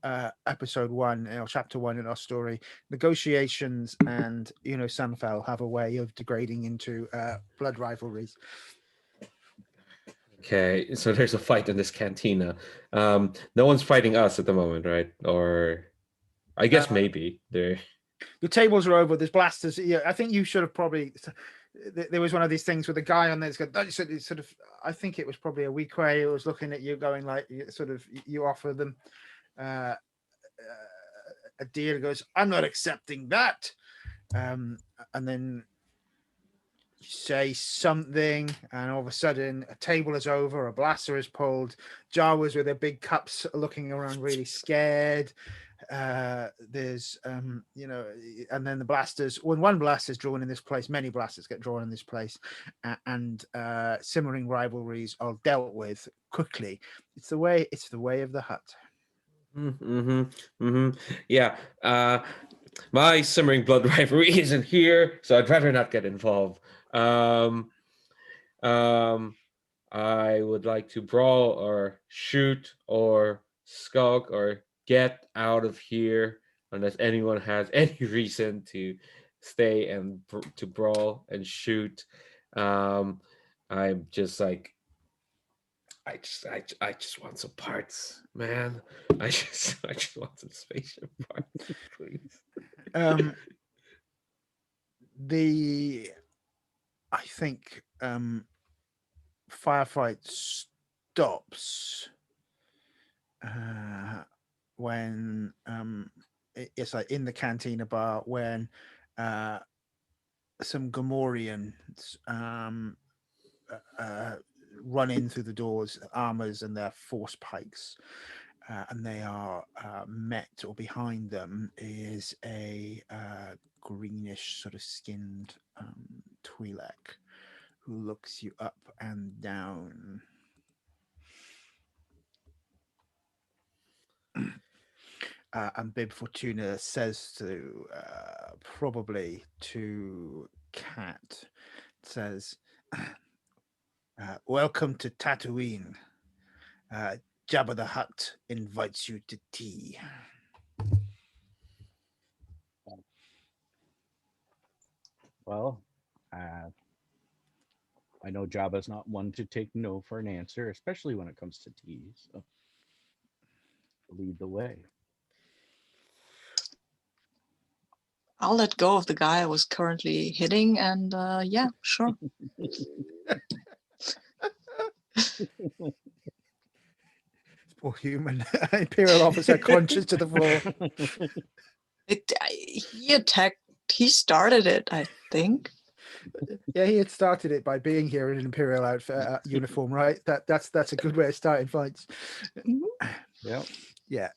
episode 1 or chapter 1 in our story. Negotiations and Yuno Sunfell have a way of degrading into blood rivalries. Okay, so there's a fight in this cantina. No one's fighting us at the moment, right? Or I guess maybe there. The tables are over. There's blasters. Yeah, I think you should have probably. There was one of these things with a guy on there. Sort of. I think it was probably a week where he was looking at you, going like, sort of. You offer them a deal. He goes, "I'm not accepting that," and then you say something, and all of a sudden, a table is over. A blaster is pulled. Jawas with their big cups, looking around, really scared. There's and then the blasters, when one blaster is drawn in this place, many blasters get drawn in this place, and simmering rivalries are dealt with quickly. It's the way of the Hutt. Yeah, my simmering blood rivalry isn't here, so I'd rather not get involved. I would like to brawl or shoot or skulk or get out of here unless anyone has any reason to stay and to brawl and shoot. I'm just like, I just want some parts, man. I just want some spaceship parts, please. I think firefight stops when it's like in the cantina bar when some Gamorreans run in through the doors, armors and their force pikes, and they are met, or behind them is a greenish sort of skinned Twi'lek who looks you up and down. And Bib Fortuna says to probably to Kat, says, "Welcome to Tatooine. Jabba the Hutt invites you to tea." Well, I know Jabba's not one to take no for an answer, especially when it comes to tea. So lead the way. I'll let go of the guy I was currently hitting, and yeah, sure. Poor human Imperial officer conscious to the floor. He started it, I think. Yeah, he had started it by being here in an Imperial outfit uniform, right? That's a good way of starting fights. Yeah. Yeah.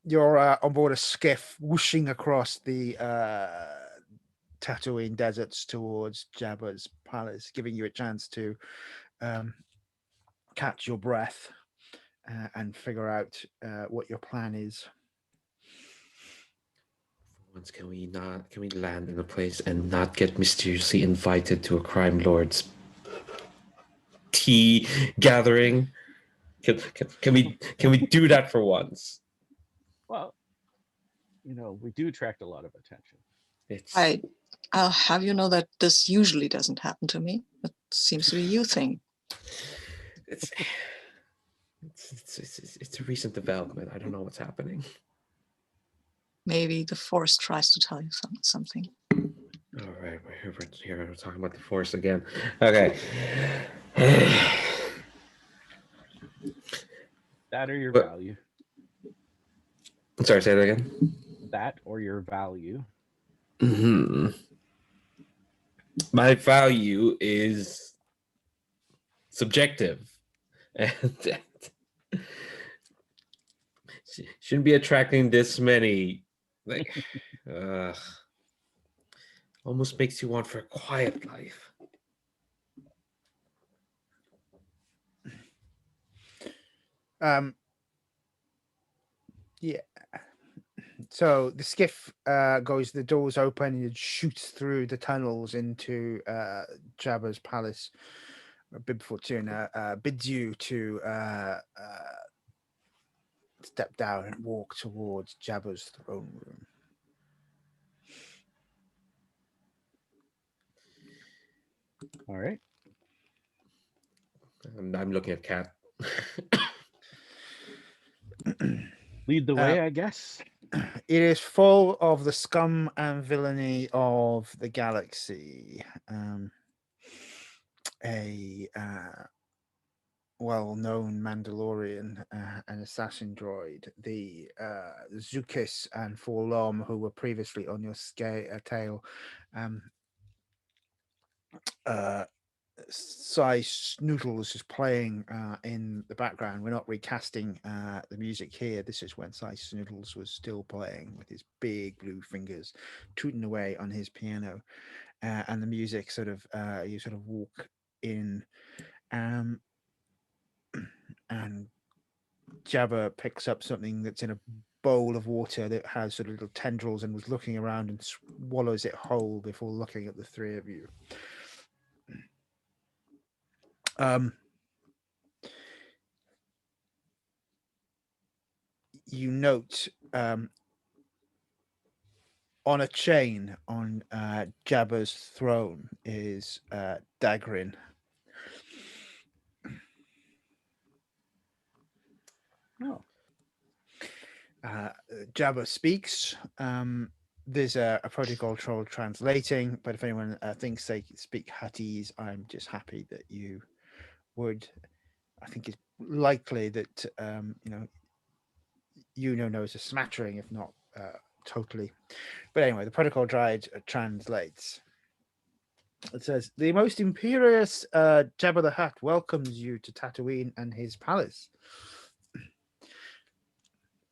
You're on board a skiff whooshing across the Tatooine deserts towards Jabba's palace, giving you a chance to catch your breath and figure out what your plan is. Once, can we land in a place and not get mysteriously invited to a crime lord's tea gathering? Can we do that for once? Well, you know, we do attract a lot of attention. I'll have you know that this usually doesn't happen to me. It seems to be you thing. It's a recent development. I don't know what's happening. Maybe the Force tries to tell you something. All right, we're talking about the Force again. Okay. That or your value. I'm sorry, say that again. That or your value. Mm-hmm. My value is subjective, and shouldn't be attracting this many. Like, almost makes you want for a quiet life. Yeah. So the skiff goes, the doors open, and it shoots through the tunnels into Jabba's palace. Bib Fortuna bids you to step down and walk towards Jabba's throne room. All right. I'm looking at Kat. Lead the way, I guess. It is full of the scum and villainy of the galaxy. A well-known Mandalorian, an assassin droid, the Zukis and Forlom, who were previously on your tail. Sai Snoodles is playing in the background. We're not recasting the music here. This is when Sai Snoodles was still playing with his big blue fingers, tooting away on his piano, and the music sort of you sort of walk in, and Jabba picks up something that's in a bowl of water that has sort of little tendrils and was looking around and swallows it whole before looking at the three of you. You note on a chain on Jabba's throne is Dagrin. Oh. Jabba speaks. There's a protocol troll translating, but if anyone thinks they speak Huttese, I'm just happy that you would. I think it's likely that Yuno knows a smattering, if not totally. But anyway, the protocol droid translates. It says, "The most imperious Jabba the Hutt welcomes you to Tatooine and his palace.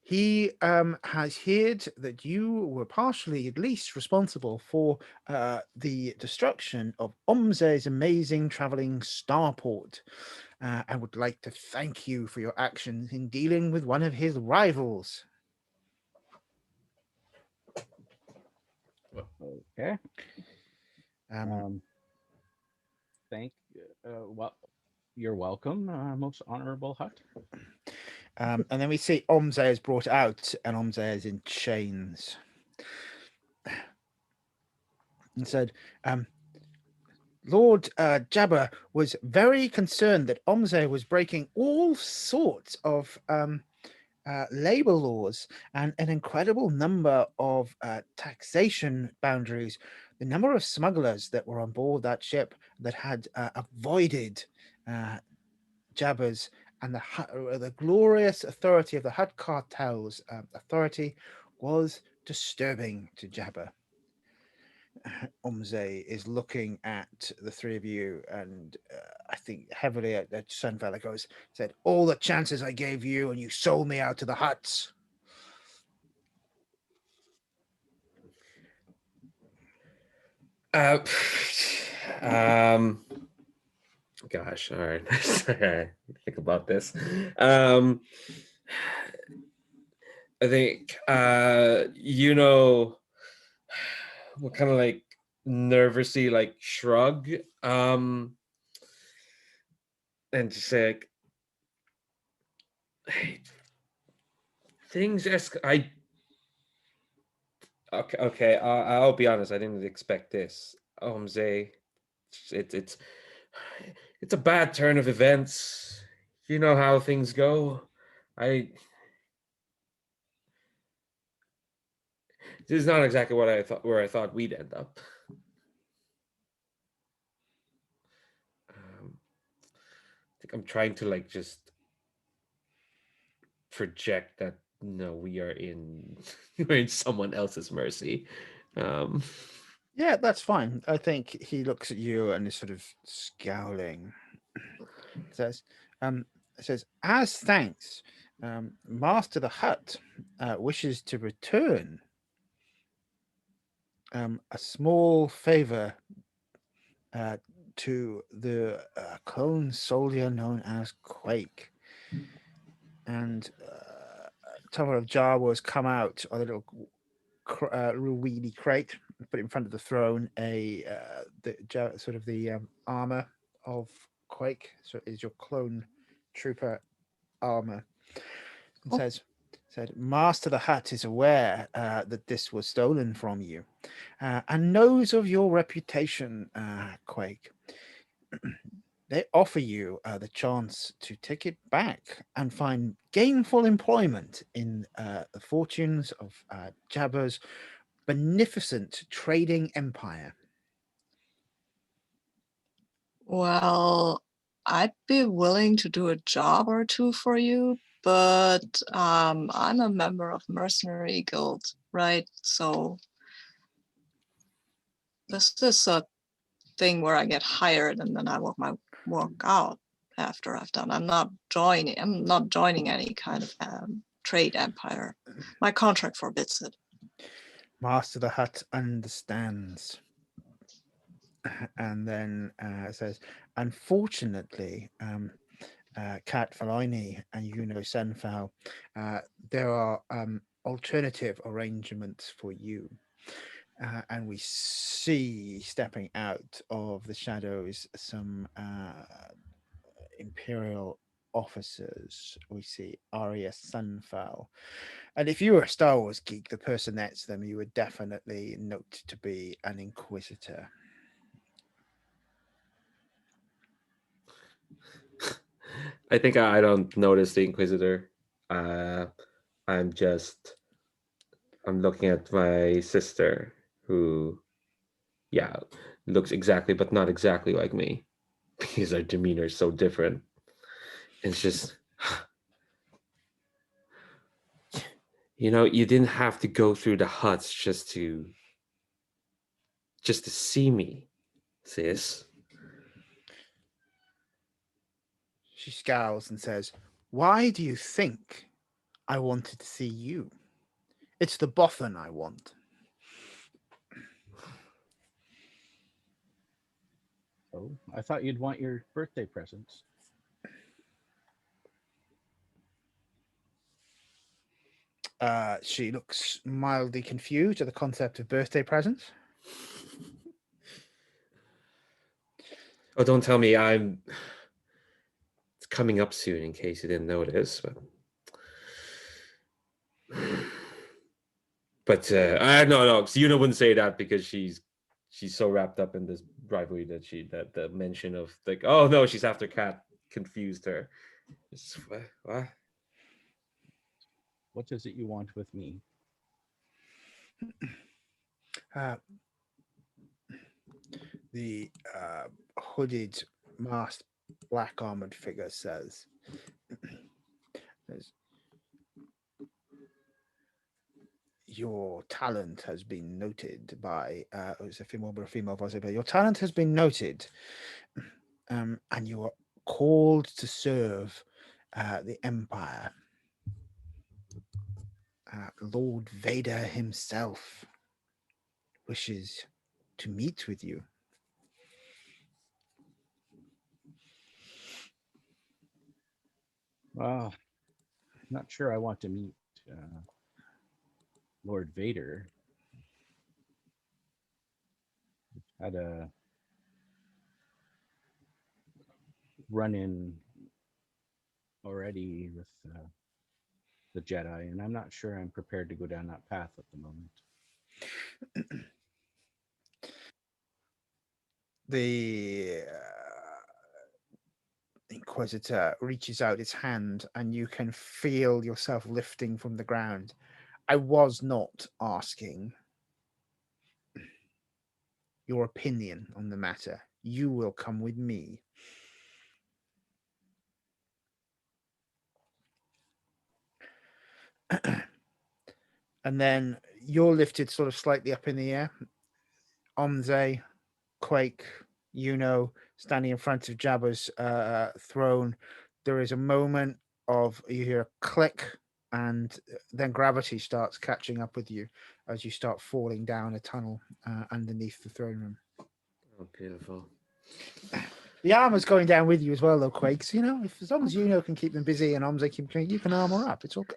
He has heard that you were partially, at least, responsible for the destruction of Omze's amazing traveling starport. I would like to thank you for your actions in dealing with one of his rivals." Okay. Well, you're welcome, most honorable Hutt. And then we see Omze is brought out, and Omze is in chains. And said, Lord Jabba was very concerned that Omze was breaking all sorts of labor laws and an incredible number of taxation boundaries. The number of smugglers that were on board that ship that had avoided Jabba's and the glorious authority of the Hutt cartel's authority was disturbing to Jabba. Omze is looking at the three of you, and I think heavily at Sunfell. Goes, said, all the chances I gave you, and you sold me out to the Hutts. Gosh, all right. Think about this. I think what kind of like nervously like shrug and just say like, hey, things okay, I'll be honest, I didn't expect this. Zay, it's a bad turn of events. You know how things go. This is not exactly what I thought, where I thought we'd end up. I think I'm trying to like just project that no, we're in someone else's mercy. Yeah, that's fine. I think he looks at you and is sort of scowling. Says, as thanks, Master the Hutt wishes to return a small favor to the clone soldier known as Quake. And Tower of Jabba has come out of the little weedy crate, put it in front of the throne, the armor of Quake. So it is your clone trooper armor. And said, Master the Hutt is aware that this was stolen from you and knows of your reputation, Quake. They offer you the chance to take it back and find gainful employment in the fortunes of Jabba's beneficent trading empire. Well, I'd be willing to do a job or two for you, but I'm a member of mercenary guild, right? So this is a thing where I get hired and then I work my work out after I've done. I'm not joining any kind of trade empire. My contract forbids it. Master the Hutt understands. And then says, unfortunately, Kat Foy'loni and Yuno Sunfell, there are alternative arrangements for you. And we see stepping out of the shadows some imperial officers. We see Arya Sunfell. And if you were a Star Wars geek, the person next to them, you would definitely note to be an Inquisitor. I think I don't notice the Inquisitor. I'm looking at my sister, who, yeah, looks exactly, but not exactly like me, because our demeanor is so different. It's just, you didn't have to go through the Hutts just to see me, sis. She scowls and says, why do you think I wanted to see you? It's the Bothan I want. Oh, I thought you'd want your birthday presents. She looks mildly confused at the concept of birthday presents. Oh, don't tell me it's coming up soon, in case you didn't notice. But no, because Yuno wouldn't say that, because she's so wrapped up in this rivalry that the mention of like, oh no, she's after Kat confused her. What? What is it you want with me? The hooded, masked, black armored figure says, your talent has been noted by it's a female voice, but your talent has been noted and you are called to serve the Empire. Lord Vader himself wishes to meet with you. Well, not sure I want to meet Lord Vader. Had a run-in already with the Jedi, and I'm not sure I'm prepared to go down that path at the moment. The Inquisitor reaches out its hand, and you can feel yourself lifting from the ground. I was not asking your opinion on the matter. You will come with me. And then you're lifted sort of slightly up in the air. Omze, Quake, Yuno, standing in front of Jabba's throne. There is a moment of, you hear a click, and then gravity starts catching up with you as you start falling down a tunnel underneath the throne room. Oh, beautiful. The armor's going down with you as well, though, Quake. So, if as long as Yuno can keep them busy and Omze keep clean, you can armor up. It's okay.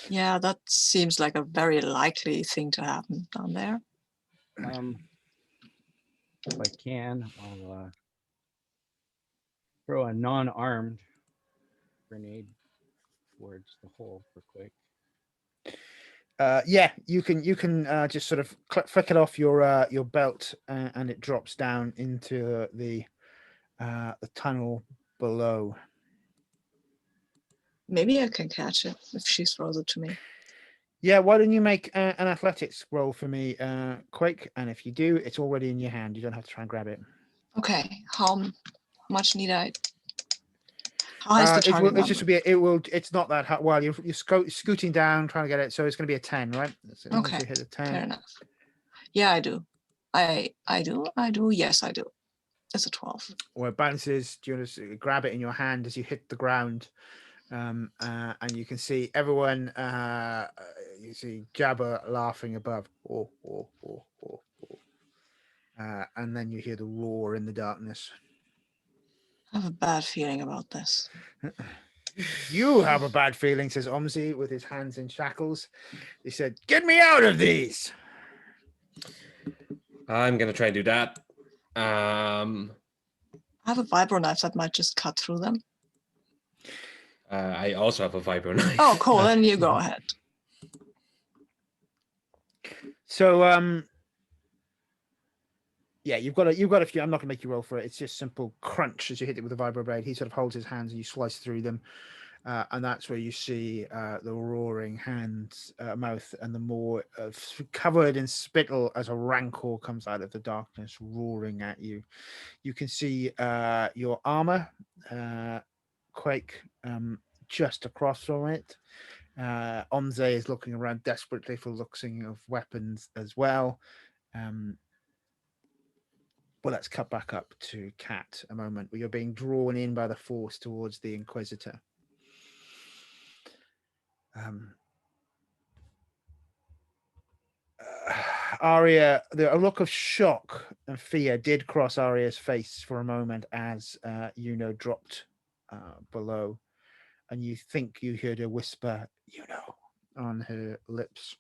Yeah, that seems like a very likely thing to happen down there. If I can, I'll throw a non-armed grenade towards the hole for Quake. Yeah, you can just sort of flick it off your belt, and it drops down into the tunnel below. Maybe I can catch it if she throws it to me. Yeah, why don't you make an athletics roll for me, Quake? And if you do, it's already in your hand. You don't have to try and grab it. Okay, how much need I? How is the target number? It's not that hard. Well, you're scooting down trying to get it, so it's going to be a 10, right? So okay, you hit a 10. fair enough. Yeah, I do. I do. Yes, I do. It's a 12. Well, it bounces. Do you want to grab it in your hand as you hit the ground? And you can see everyone. You see Jabba laughing above. And then you hear the roar in the darkness. I have a bad feeling about this. You have a bad feeling, says Omzi with his hands in shackles. He said, "Get me out of these." I'm gonna try and do that. I have a vibro knife that might just cut through them. I also have a vibro knife. Oh, cool. Then you go ahead. So, yeah, you've got a few. I'm not gonna make you roll for it. It's just simple crunch as you hit it with a vibro blade. He sort of holds his hands and you slice through them, and that's where you see the roaring hands, mouth, and the more covered in spittle as a rancor comes out of the darkness, roaring at you. You can see your armor, Quake, just across from it. Omze is looking around desperately for looking of weapons as well. Well, let's cut back up to Kat a moment where you're being drawn in by the Force towards the Inquisitor. Arya, a look of shock and fear did cross Arya's face for a moment as Yuno dropped below, and you think you heard her whisper "Yuno" on her lips.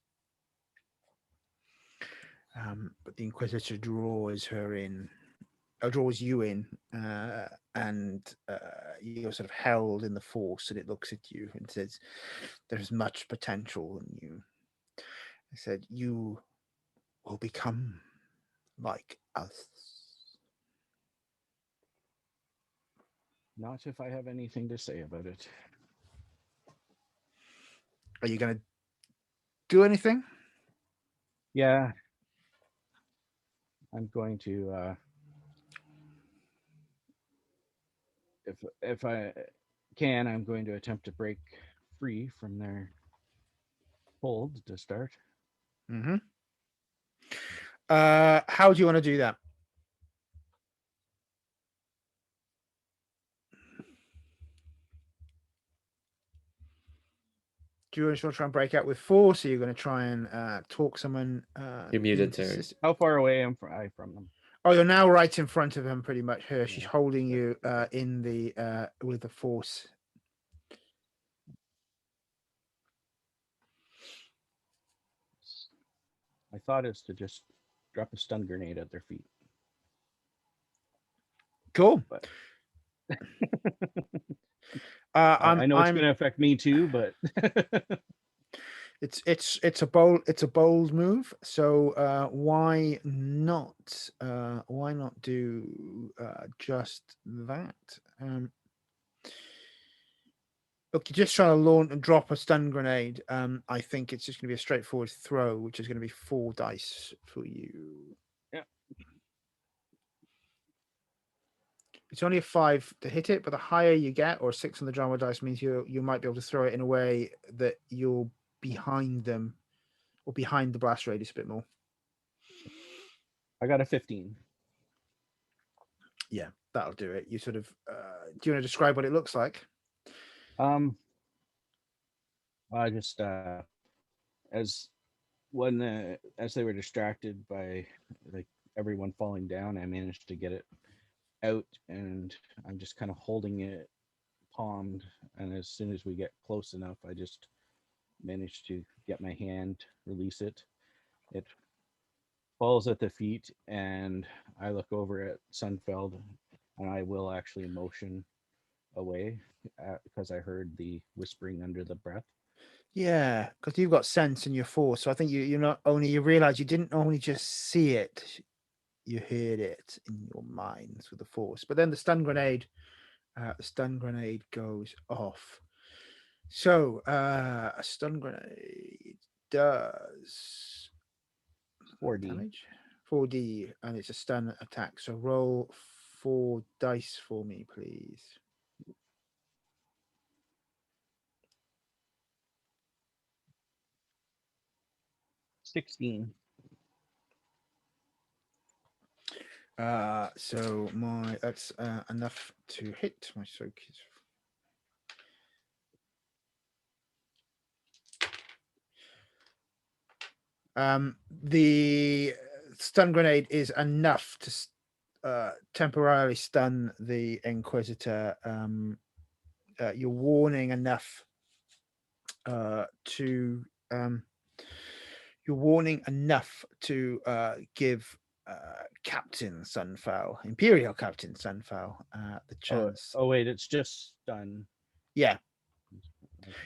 But the Inquisitor draws you in, and you're sort of held in the Force, and it looks at you and says, "There's much potential in you." I said, "You will become like us." Not if I have anything to say about it. Are you going to do anything? Yeah. I'm going to if I can, I'm going to attempt to break free from their hold to start. Mm-hmm. How do you want to do that? Do you want to try and break out with force? Or you're going to try and talk someone? You're muted, Terry. How far away am I from them? Oh, you're now right in front of him, pretty much. Her, she's Yeah. holding you in the with the force. My thought is to just drop a stun grenade at their feet. Cool. But I know it's going to affect me too, but it's a bold move. So why not do just that? Look, you're just trying to launch and drop a stun grenade. I think it's just going to be a straightforward throw, which is going to be 4 dice for you. Yeah. It's only a 5 to hit it, but the higher you get, or 6 on the drama dice, means you might be able to throw it in a way that you're behind them, or behind the blast radius a bit more. I got a 15. Yeah, that'll do it. You sort of do you want to describe what it looks like? I just as they were distracted by like everyone falling down, I managed to get it out, and I'm just kind of holding it palmed, and as soon as we get close enough, I just managed to get my hand, release it. It falls at the feet, and I look over at Sunfell, and I will actually motion away because I heard the whispering under the breath. Yeah, because you've got sense in your force, so I think you not only you realize you didn't only just see it, you heard it in your minds with the force. But then the stun grenade goes off. So a stun grenade does 4D damage, 4D, and it's a stun attack. So roll 4 dice for me, please. 16. So that's enough to hit. My soak is the stun grenade is enough to temporarily stun the Inquisitor. You're warning enough to give Captain Sunfell, Imperial Captain Sunfell, the chance. Oh wait, it's just stun. Yeah.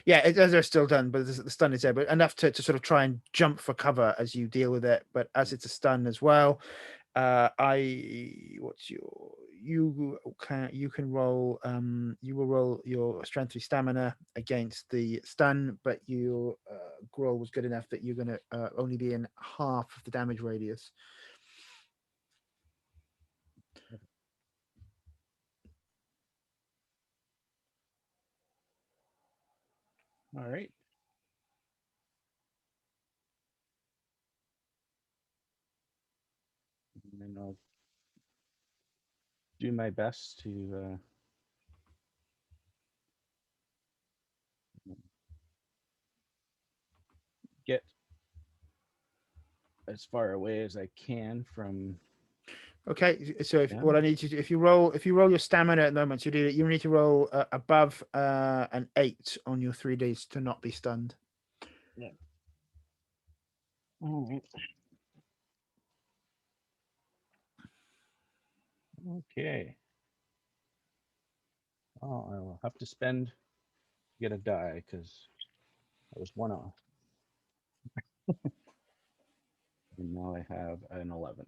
Yeah, they're still done, but the stun is there, but enough to sort of try and jump for cover as you deal with it. But as it's a stun as well, you can roll. You will roll your strength 3 stamina against the stun, but your roll was good enough that you're going to only be in half of the damage radius. All right. And then I'll do my best to get as far away as I can from. Okay, so what I need you to, if you roll your stamina at the moment, you need to roll above an 8 on your 3Ds to not be stunned. Yeah. All right. Okay. Oh, I will have to spend to get a die because I was 1 off. And now I have an 11.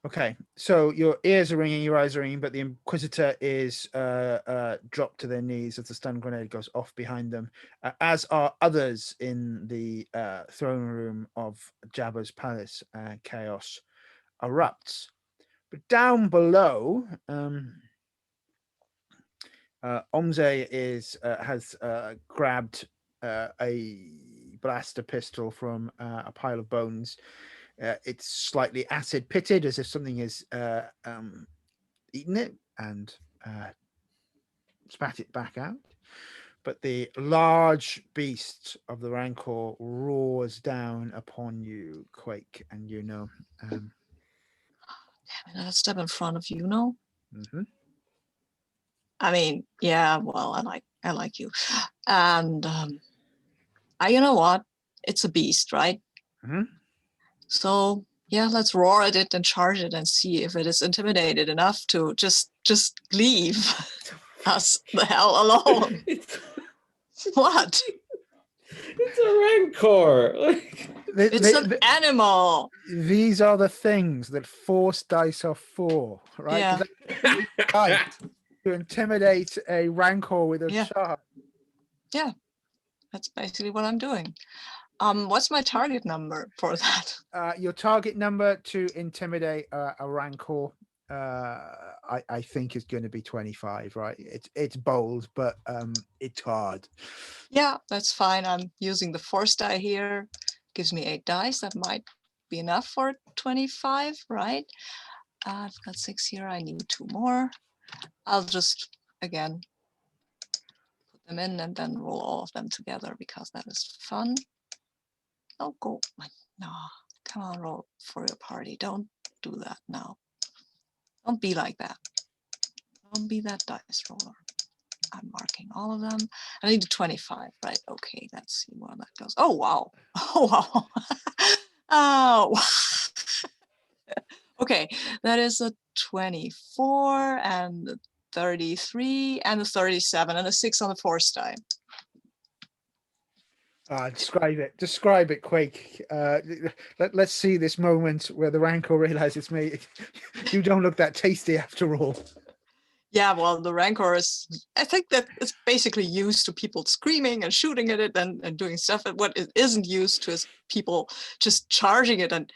Okay, so your ears are ringing, your eyes are ringing, but the Inquisitor is dropped to their knees as the stun grenade goes off behind them, as are others in the throne room of Jabba's palace. Chaos erupts. But down below, Omze has grabbed a blaster pistol from a pile of bones. It's slightly acid pitted, as if something has eaten it and spat it back out. but the large beast of the Rancor roars down upon you, Quake, and Yuno. Damn it, I'll step in front of Yuno. I mean, yeah, well, I like you. And you know what? It's a beast, right? So yeah, let's roar at it and charge it and see if it is intimidated enough to just leave us the hell alone. What? It's a Rancor. It's an animal. These are the things that force dice are for, right? Yeah. Dice to intimidate a Rancor with a charge. Yeah, that's basically what I'm doing. What's my target number for that? Your target number to intimidate a Rancor, I think is going to be 25, right? It's bold, but it's hard. Yeah, that's fine. I'm using the force die here. Gives me 8 dice. That might be enough for 25, right? I've got 6 here. I need 2 more. I'll just, again, put them in and then roll all of them together because that is fun. Oh, go. No, come on, roll for your party. Don't do that now. Don't be like that. Don't be that dice roller. I'm marking all of them. I need a 25, right? Okay, let's see where that goes. Oh, wow. Oh, wow. Oh, okay, that is a 24 and a 33 and a 37 and a 6 on the force die. Describe it, Quake. Let's see this moment where the Rancor realizes it's me. You don't look that tasty after all. Yeah, well, the Rancor is, I think that it's basically used to people screaming and shooting at it and doing stuff. And what it isn't used to is people just charging it and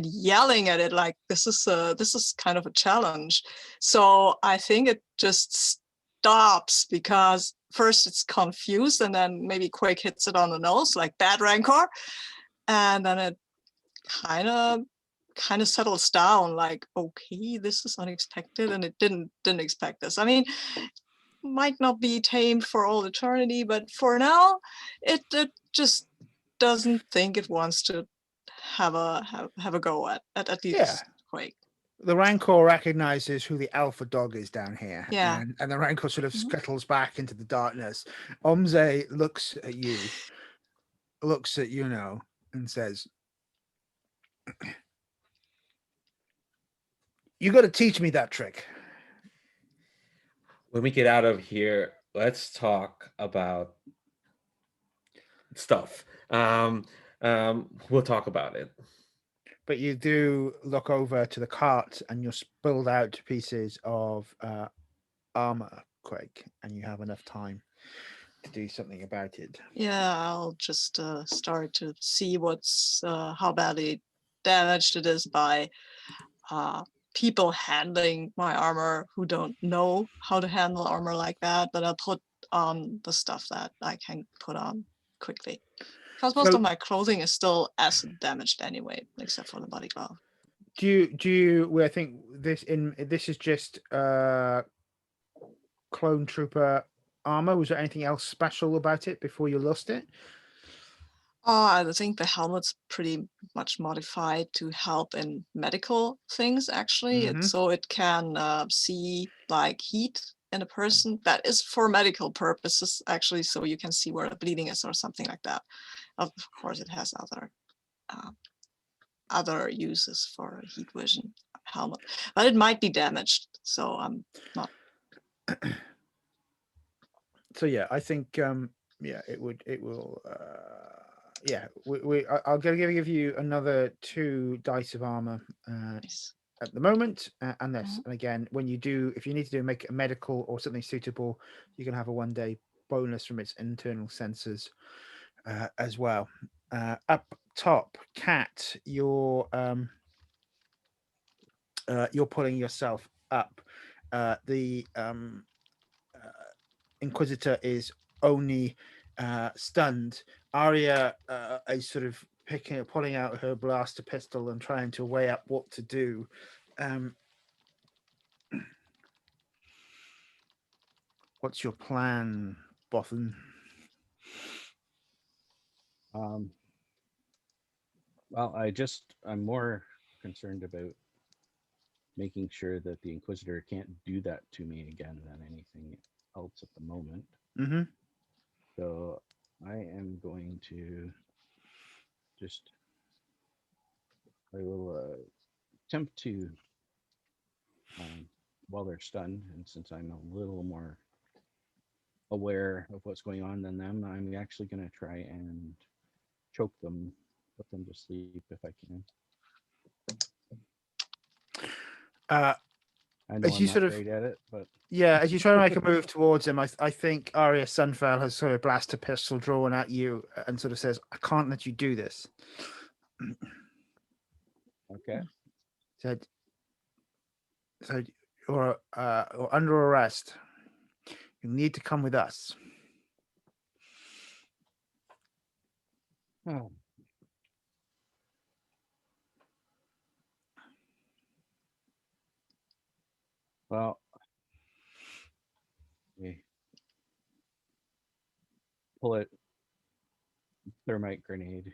yelling at it like this is kind of a challenge. So I think it just stops because first it's confused and then maybe Quake hits it on the nose like bad Rancor, and then it kind of settles down like, okay, this is unexpected and it didn't expect this. I mean, might not be tamed for all eternity, but for now it just doesn't think it wants to have a go at least Quake. The Rancor recognizes who the alpha dog is down here. Yeah. And the Rancor sort of scuttles back into the darkness. Omze looks at you, looks at Yuno, and says, you got to teach me that trick. When we get out of here, let's talk about stuff. We'll talk about it. But you do look over to the cart and you're spilled out pieces of armor, Quake, and you have enough time to do something about it. Yeah, I'll just start to see what's how badly damaged it is by people handling my armor who don't know how to handle armor like that, but I'll put on the stuff that I can put on quickly. Because most of my clothing is still acid damaged anyway, except for the body glove. Do you I think this is just clone trooper armor. Was there anything else special about it before you lost it? I think the helmet's pretty much modified to help in medical things, actually. So it can see like heat in a person. That is for medical purposes, actually, so you can see where the bleeding is or something like that. Of course, it has other uses for a heat vision helmet, but it might be damaged, so I'm not. So yeah, I think it will. I'll give you another 2 dice of armor Nice. at the moment, and this. And again, when you do, if you need to make a medical or something suitable, you can have a 1-day bonus from its internal sensors as well. Up top, Kat, you're pulling yourself up. The Inquisitor is only stunned. Arya is sort of pulling out her blaster pistol and trying to weigh up what to do. What's your plan, Bothan? Well, I'm more concerned about making sure that the Inquisitor can't do that to me again than anything else at the moment. Mm-hmm. So I am going to I will attempt to, while they're stunned, and since I'm a little more aware of what's going on than them, I'm actually going to try and choke them, put them to sleep if I can. I know As I'm you not sort of, great at it, but yeah, as you try to make a move towards him, I think Arya Sunfell has sort of blasted a pistol drawn at you and sort of says, "I can't let you do this." okay. Said, "So you're under arrest. You need to come with us." Oh. Well, we pull a thermite grenade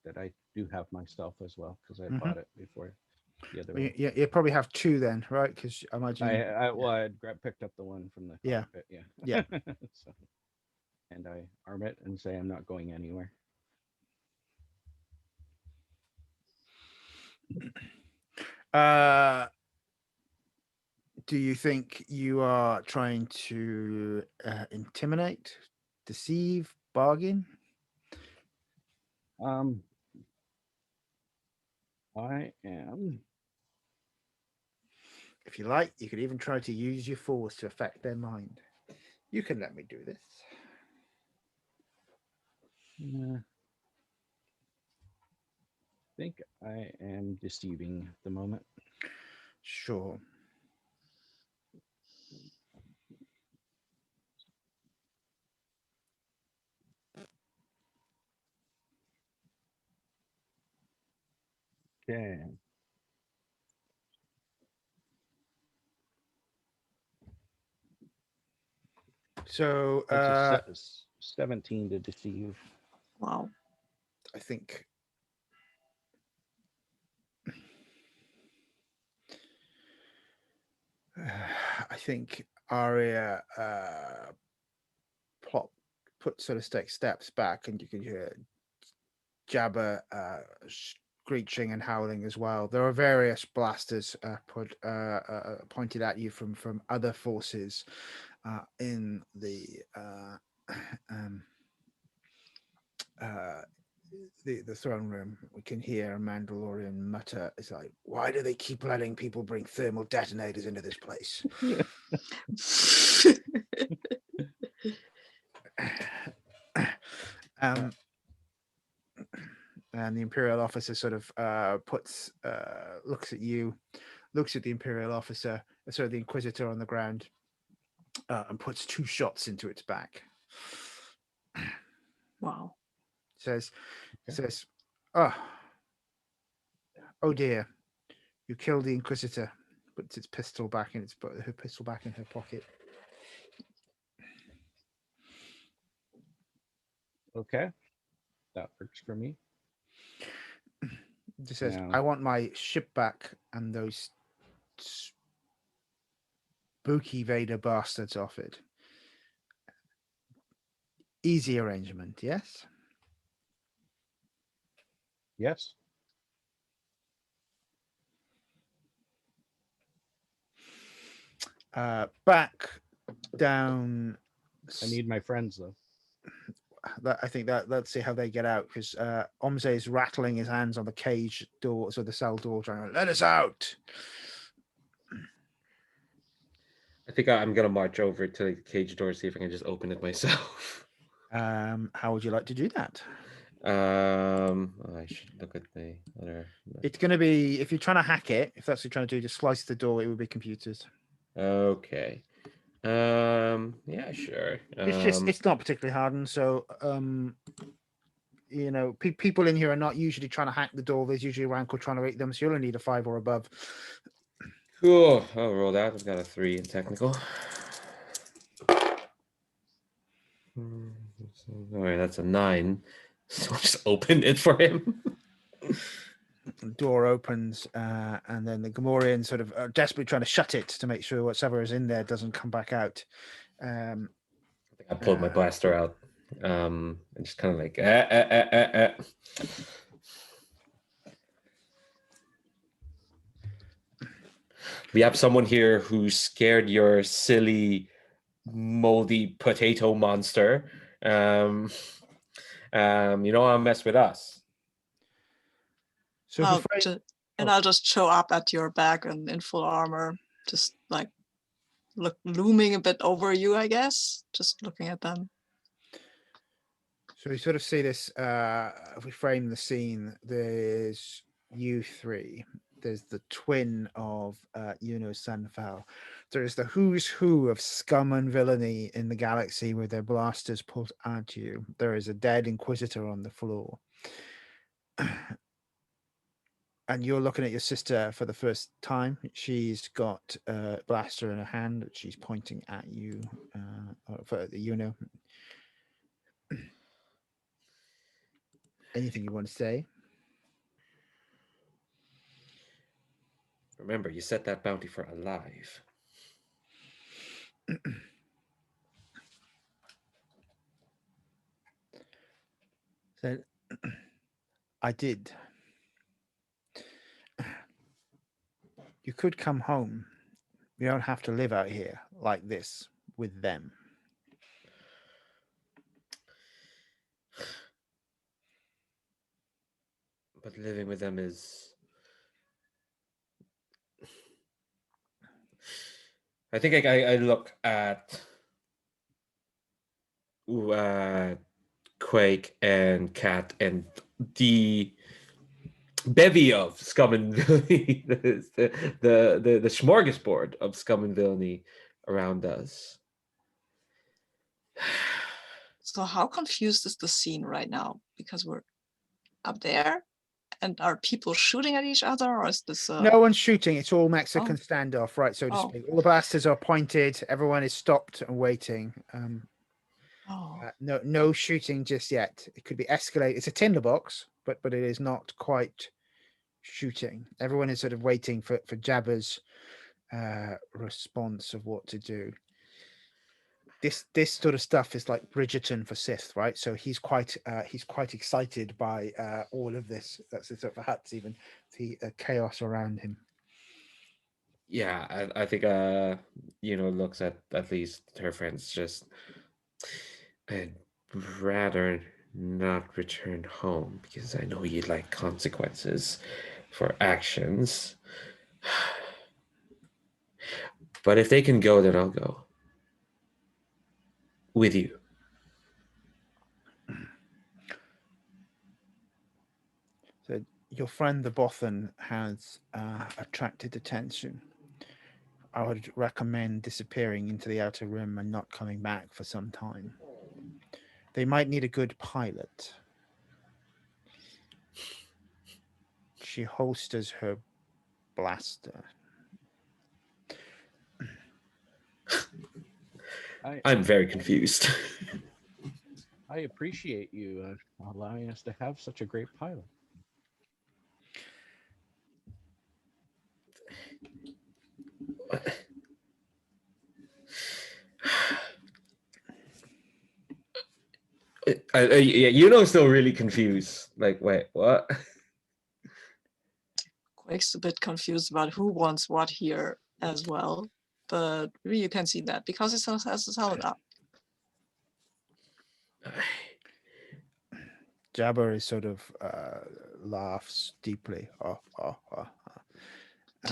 that I do have myself as well because I bought it before the other Well, one. you probably have two then, right? Because I imagine I picked up the one from the cockpit. Yeah. So, and I arm it and say I'm not going anywhere. Do you think you are trying to intimidate, deceive, bargain? I am. If you like, you could even try to use your force to affect their mind. You can let me do this. I think I am deceiving at the moment. Sure. Okay. So That's 17 to deceive. Wow. I think Arya sort of takes steps back, and you can hear Jabba screeching and howling as well. There are various blasters pointed at you from other forces in the the throne room. We can hear a Mandalorian mutter. It's like, why do they keep letting people bring thermal detonators into this place? And the Imperial officer sort of looks at you, looks at the Imperial officer, sorry, the Inquisitor on the ground, and puts 2 shots into its back. Wow. Says, oh dear, you killed the Inquisitor. Puts its pistol back in her pistol back in her pocket. Okay, that works for me. Just says, Now, I want my ship back and those spooky Vader bastards off it. Easy arrangement, yes? yes. Back down. I need my friends though. I think let's see how they get out, because Omze is rattling his hands on the cage door, so the cell door, trying to let us out. I think I'm gonna march over to the cage door, see if I can just open it myself. How would you like to do that? I should look at the other. It's going to be, if you're trying to hack it, if that's what you're trying to do, just slice the door, it would be computers. Okay. Yeah, sure. It's not particularly hardened, so people in here are not usually trying to hack the door. There's usually a Rancor trying to eat them, so you only need a 5 or above. Cool. I'll roll that. I've got a 3 in technical. All right, that's a 9. So I'll just open it for him. The door opens, and then the Gamorrean sort of desperately trying to shut it to make sure whatever is in there doesn't come back out. I think I pulled my blaster out, and just kind of like, We have someone here who scared your silly, moldy potato monster. You don't want to mess with us. So I'll just show up at your back and in full armor, just like looming a bit over you, I guess. Just looking at them. So we sort of see this. If we frame the scene, there's you three. There's the twin of Yuno Sunfell. There's the who's who of scum and villainy in the galaxy with their blasters pulled at you. There is a dead Inquisitor on the floor. And you're looking at your sister for the first time. She's got a blaster in her hand that she's pointing at you, for the Yuno. Anything you want to say? Remember, you set that bounty for alive. So, I did. You could come home. You don't have to live out here like this with them. But living with them is... I think I look at Quake and Kat and the bevy of scum and villainy, the smorgasbord of scum and villainy around us. So how confused is the scene right now? Because we're up there, and are people shooting at each other, or is this? No one's shooting. It's all Mexican standoff, right? So to speak. All the blasters are pointed. Everyone is stopped and waiting. No shooting just yet. It could be escalated. It's a tinderbox, but it is not quite shooting. Everyone is sort of waiting for Jabba's response of what to do. This sort of stuff is like Bridgerton for Sith, right? So he's quite excited by all of this. That's it for Hutt, even the chaos around him. Yeah, I think looks at least her friends. Just, I'd rather not return home because I know you'd like consequences for actions. But if they can go, then I'll go with you. So your friend the Bothan has attracted attention. I would recommend disappearing into the outer rim and not coming back for some time. They might need a good pilot. She holsters her blaster. I'm very confused. I appreciate you allowing us to have such a great pilot. Quake's still really confused. Like, wait, what? Quake's a bit confused about who wants what here as well, but you can see that because it has its helmet up. Jabba is sort of laughs deeply. I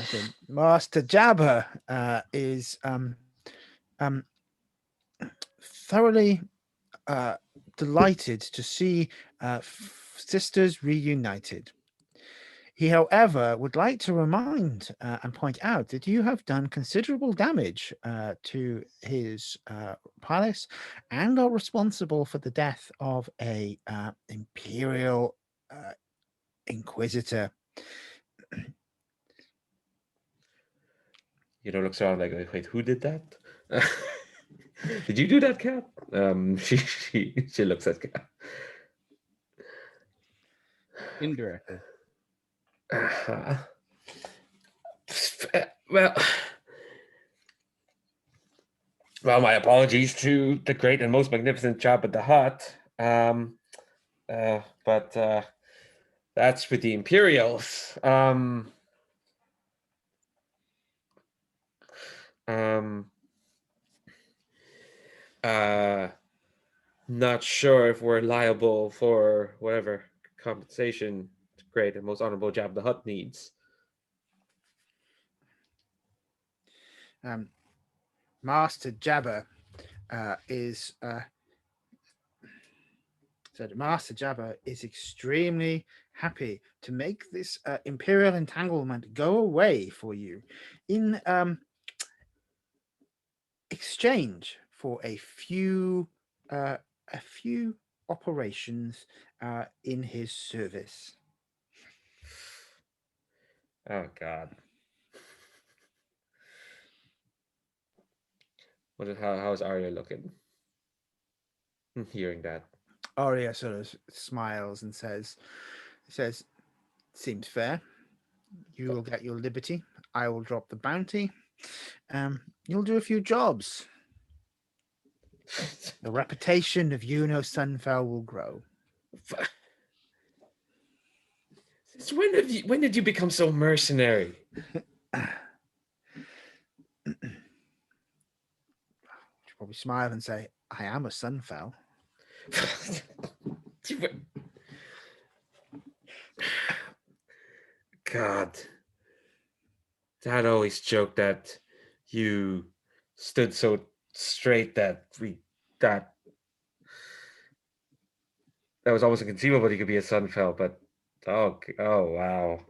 think Master Jabba is thoroughly delighted to see sisters reunited. He, however, would like to remind and point out that you have done considerable damage to his palace and are responsible for the death of a imperial Inquisitor. Looks around like, wait, who did that? Did you do that, Kat? She looks at Kat. Indirectly. Well, my apologies to the great and most magnificent Jabba the Hutt. But that's with the Imperials. Not sure if we're liable for whatever compensation the great and most honorable Jabba the Hutt needs. Master Jabba Master Jabba is extremely happy to make this imperial entanglement go away for you in exchange for a few operations in his service. Oh God. How's Arya looking? Hearing that. Arya sort of smiles and says, seems fair. You will get your liberty. I will drop the bounty. You'll do a few jobs. The reputation of Yuno Sunfell will grow. Since when did you become so mercenary? Probably smile and say, I am a Sunfell. God. Dad always joked that you stood so straight that was almost inconceivable you could be a Sunfell, but oh wow.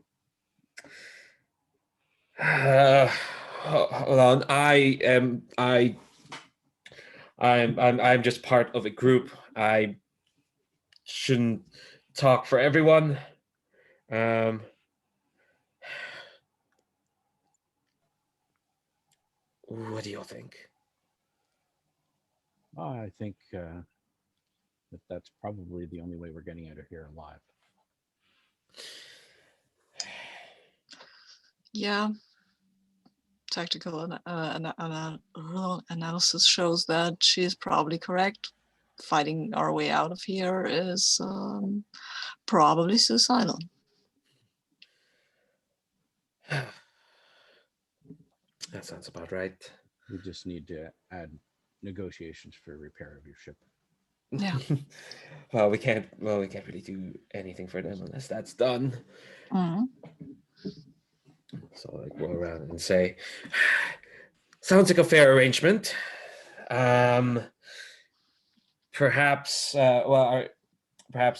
Hold on. I'm just part of a group. I shouldn't talk for everyone. What do you think? I think that's probably the only way we're getting out of here alive. Yeah. Tactical analysis shows that she's probably correct. Fighting our way out of here is probably suicidal. That sounds about right. We just need to add negotiations for repair of your ship. Yeah. we can't really do anything for them unless that's done. Mm-hmm. So I go around and say, sounds like a fair arrangement. Perhaps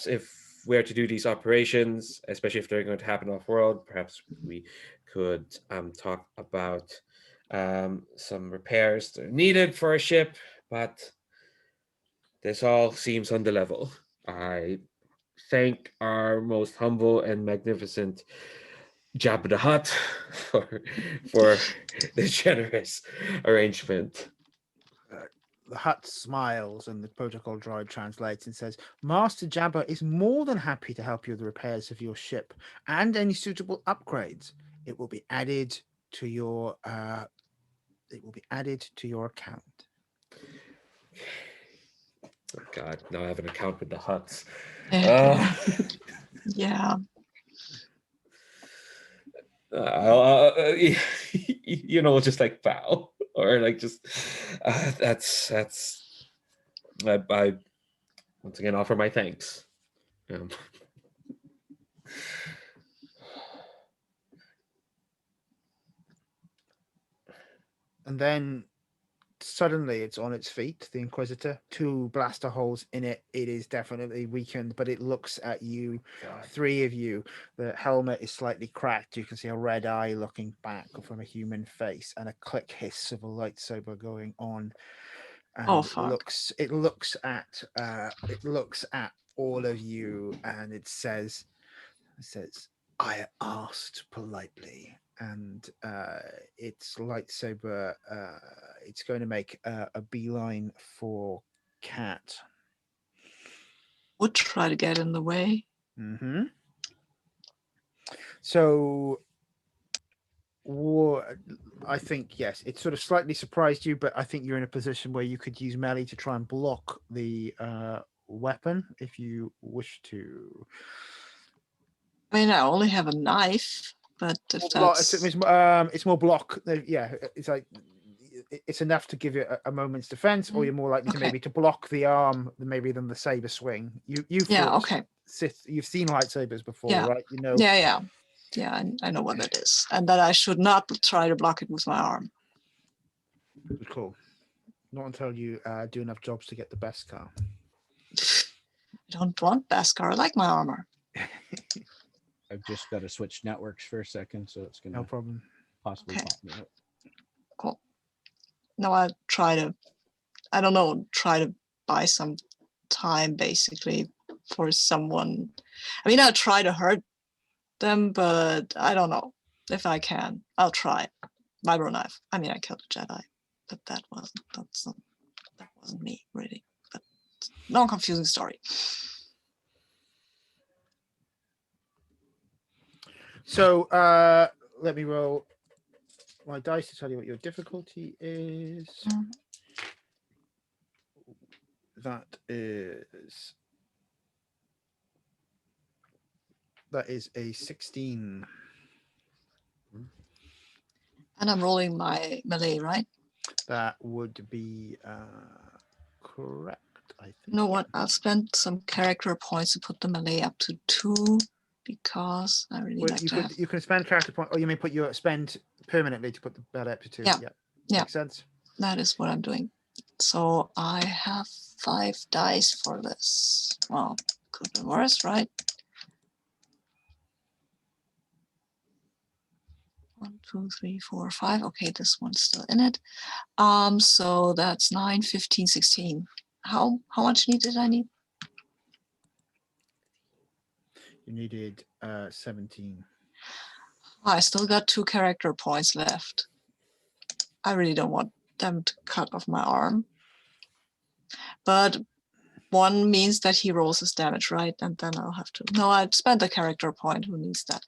if we're to do these operations, especially if they're going to happen off-world, perhaps we could talk about some repairs that are needed for a ship, but this all seems on the level. I thank our most humble and magnificent Jabba the Hutt for the generous arrangement. The Hutt smiles and the protocol droid translates and says, Master Jabba is more than happy to help you with the repairs of your ship and any suitable upgrades. It will be added to your account. Oh God, now I have an account with the Hutts. Yeah. Just like bow or like just that's I once again offer my thanks. And then suddenly it's on its feet, the Inquisitor, 2 blaster holes in it. It is definitely weakened, but it looks at you, God. 3 of you. The helmet is slightly cracked. You can see a red eye looking back from a human face and a click hiss of a lightsaber going on. And it looks at all of you and it says, I asked politely. And its lightsaber, it's going to make a beeline for Kat. Would try to get in the way. Mm-hmm. So, I think, yes, it sort of slightly surprised you, but I think you're in a position where you could use melee to try and block the weapon if you wish to. I mean, I only have a knife, but if that's... It's more block. Yeah, it's like it's enough to give you a moment's defense, or you're more likely to maybe to block the arm than the saber swing. You've seen lightsabers before, right? You know. Yeah, I know what that is, and that I should not try to block it with my arm. Cool. Not until you do enough jobs to get the best car. I don't want Beskar. I like my armor. I've just got to switch networks for a second, so it's gonna no problem. Possibly pop me out. Cool. Now I try to buy some time basically for someone. I mean, I'll try to hurt them, but I don't know if I can. I'll try. Vibro knife. I mean, I killed a Jedi, but that wasn't me really. But long confusing story. So let me roll my dice to tell you what your difficulty is. That is a 16. And I'm rolling my melee, right? That would be correct, I think. You know what? I'll spend some character points to put the melee up to 2 because I really like to have... You can spend character point, or you may spend permanently to put the melee up to 2. Yeah. Makes sense. That is what I'm doing. So I have 5 dice for this. Well, could be worse, right? 1, 2, 3, 4, 5. Okay, this one's still in it. So that's 9, 15, 16. How much did I need? You needed 17. I still got 2 character points left. I really don't want them to cut off my arm. But 1 means that he rolls his damage, right? And then I'll have to... No, I'd spend a character point. Who needs that?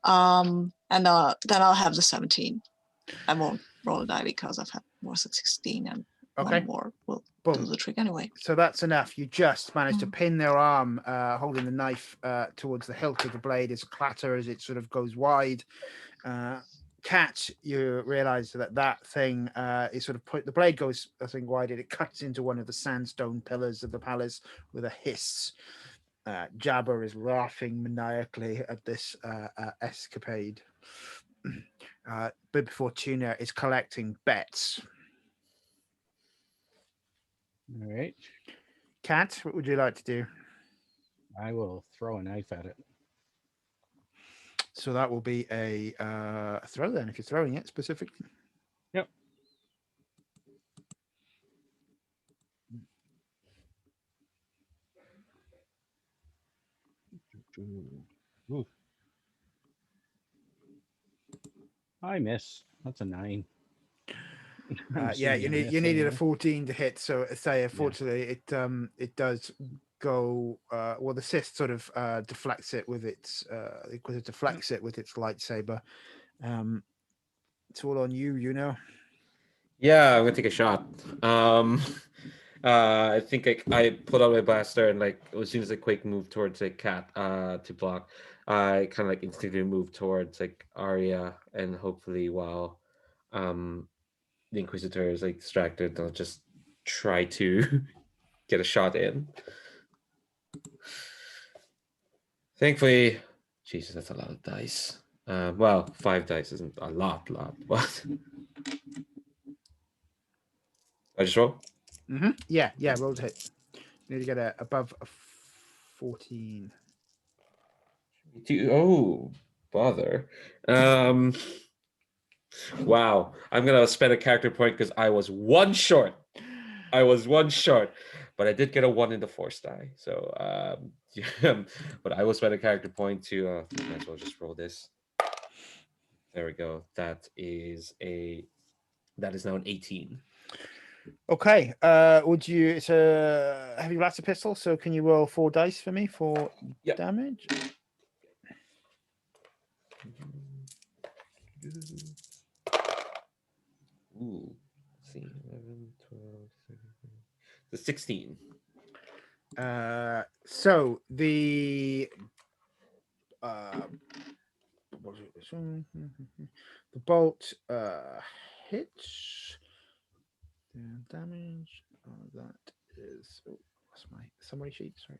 And then I'll have the 17. I won't roll a die because I've had more 16 and 1 more will do the trick anyway. So that's enough. You just managed to pin their arm, holding the knife towards the hilt of the blade. It's clatter as it sort of goes wide. Kat, you realize that thing is sort of the blade goes, I think, wide. It cuts into one of the sandstone pillars of the palace with a hiss. Jabba is laughing maniacally at this escapade. But before Tuna is collecting bets. All right. Kat, what would you like to do? I will throw a knife at it. So that will be a throw then, if you're throwing it specifically. Yep. Ooh. I miss. That's a 9. You needed a 14 to hit. So unfortunately, it does go. Well, the Sith sort of deflects it with its lightsaber. It's all on you, Yuno. Yeah, I'm gonna take a shot. I think I pulled out my blaster, and as soon as the Quake moved towards Kat to block, I kind of instinctively moved towards Arya, and hopefully while the Inquisitor is distracted, I'll just try to get a shot in. Thankfully, Jesus, that's a lot of dice. Well, 5 dice isn't a lot, but I just roll. Mm-hmm. Yeah, roll to hit. You need to get above a 14. Oh, bother. Wow, I'm gonna spend a character point because I was 1 short. But I did get a 1 in the Force die. So, but I will spend a character point to. Might as well just roll this. There we go. That is now an 18. Okay. Would you? It's a heavy blaster pistol. So can you roll 4 dice for me for damage? Ooh. Let's see. 11, 12, 13. The 16. So the the bolt hits the damage. That is what's my summary sheet? Sorry.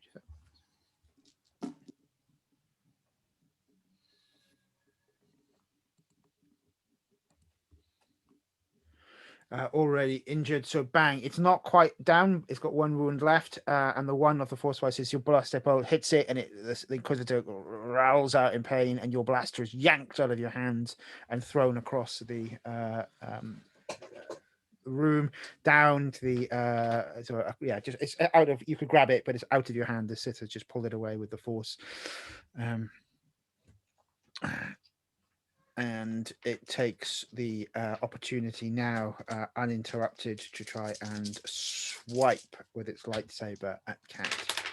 Already injured, so bang, it's not quite down, it's got 1 wound left, and the one of the force devices, your blaster bolt hits it, and the Inquisitor growls out in pain, and your blaster is yanked out of your hands and thrown across the room down to the just it's out of, you could grab it, but it's out of your hand. The sitter just pulled it away with the force. And it takes the opportunity now, uninterrupted, to try and swipe with its lightsaber at Kat.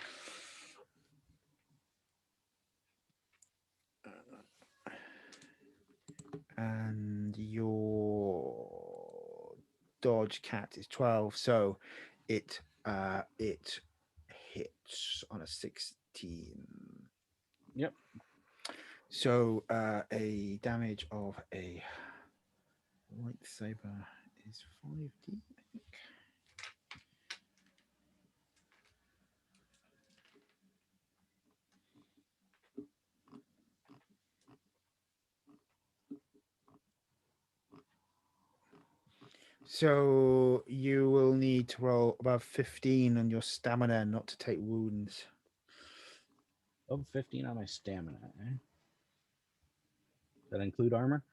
And your dodge, Kat, is 12, so it hits on a 16. Yep. So a damage of a lightsaber is 5d, I think. So you will need to roll above 15 on your stamina not to take wounds. Above 15 on my stamina. Does that include armor?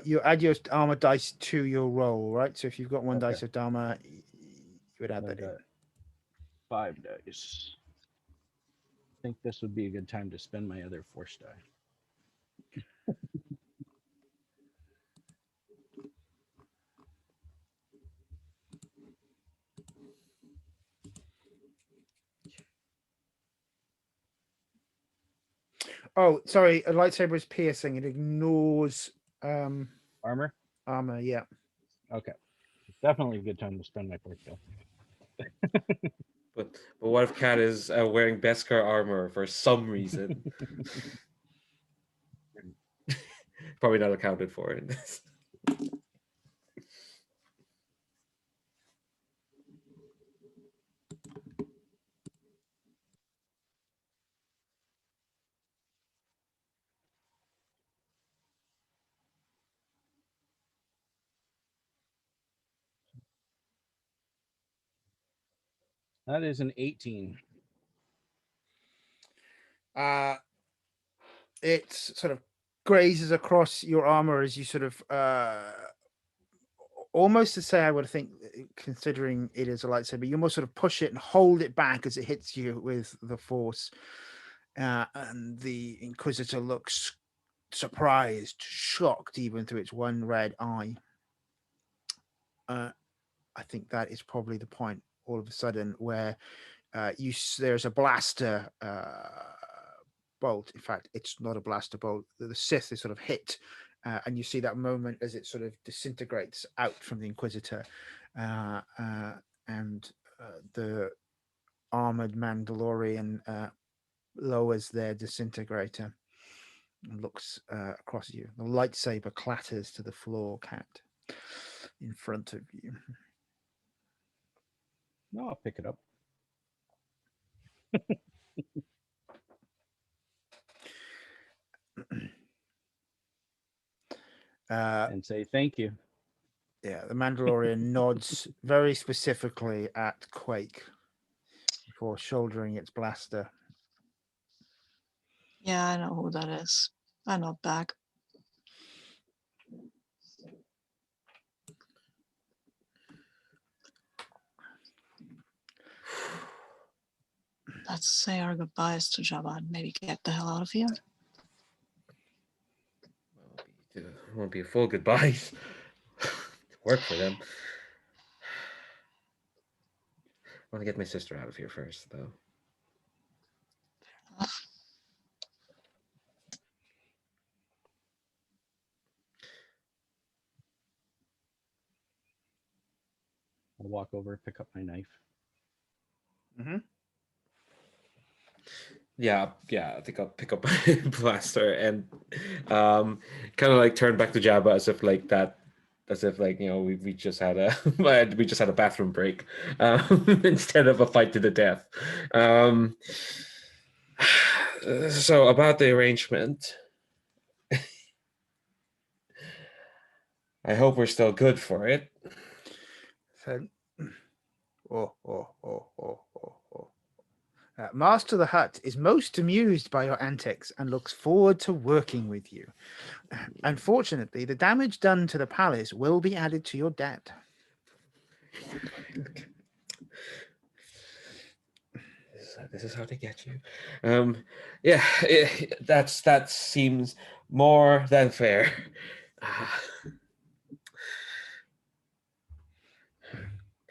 You add your armor dice to your roll, right? So if you've got 1 Okay. dice of armor, you would add that in. 5 dice. I think this would be a good time to spend my other force die. Oh, sorry. A lightsaber is piercing. It ignores Armor? armor, yeah. Okay. Definitely a good time to spend my force die. But what if Kat is wearing Beskar armor for some reason? Probably not accounted for in this. That is an 18. It sort of grazes across your armor as you sort of almost to say, I would think, considering it is a lightsaber, you almost sort of push it and hold it back as it hits you with the force. And the Inquisitor looks surprised, shocked, even through its one red eye. I think that is probably the point all of a sudden where there's a blaster bolt. In fact, it's not a blaster bolt. The Sith is sort of hit, and you see that moment as it sort of disintegrates out from the Inquisitor, and the armored Mandalorian lowers their disintegrator and looks across you. The lightsaber clatters to the floor, Kat, in front of you. No, I'll pick it up. And say thank you. Yeah, the Mandalorian nods very specifically at Quake before shouldering its blaster. Yeah, I know who that is. I nod back. Let's say our goodbyes to Jabba and maybe get the hell out of here. Well, it won't be a full goodbye. Work for them. want to get my sister out of here first, though. I'll walk over, pick up my knife. Mm-hmm. Yeah. I think I'll pick up my blaster and kind of like turn back to Jabba as if like that, as if like, you know, we just had a we just had a bathroom break instead of a fight to the death. So about the arrangement, I hope we're still good for it. So, Master the Hutt is most amused by your antics and looks forward to working with you. Unfortunately, the damage done to the palace will be added to your debt. This is how they get you. Yeah, that seems more than fair. I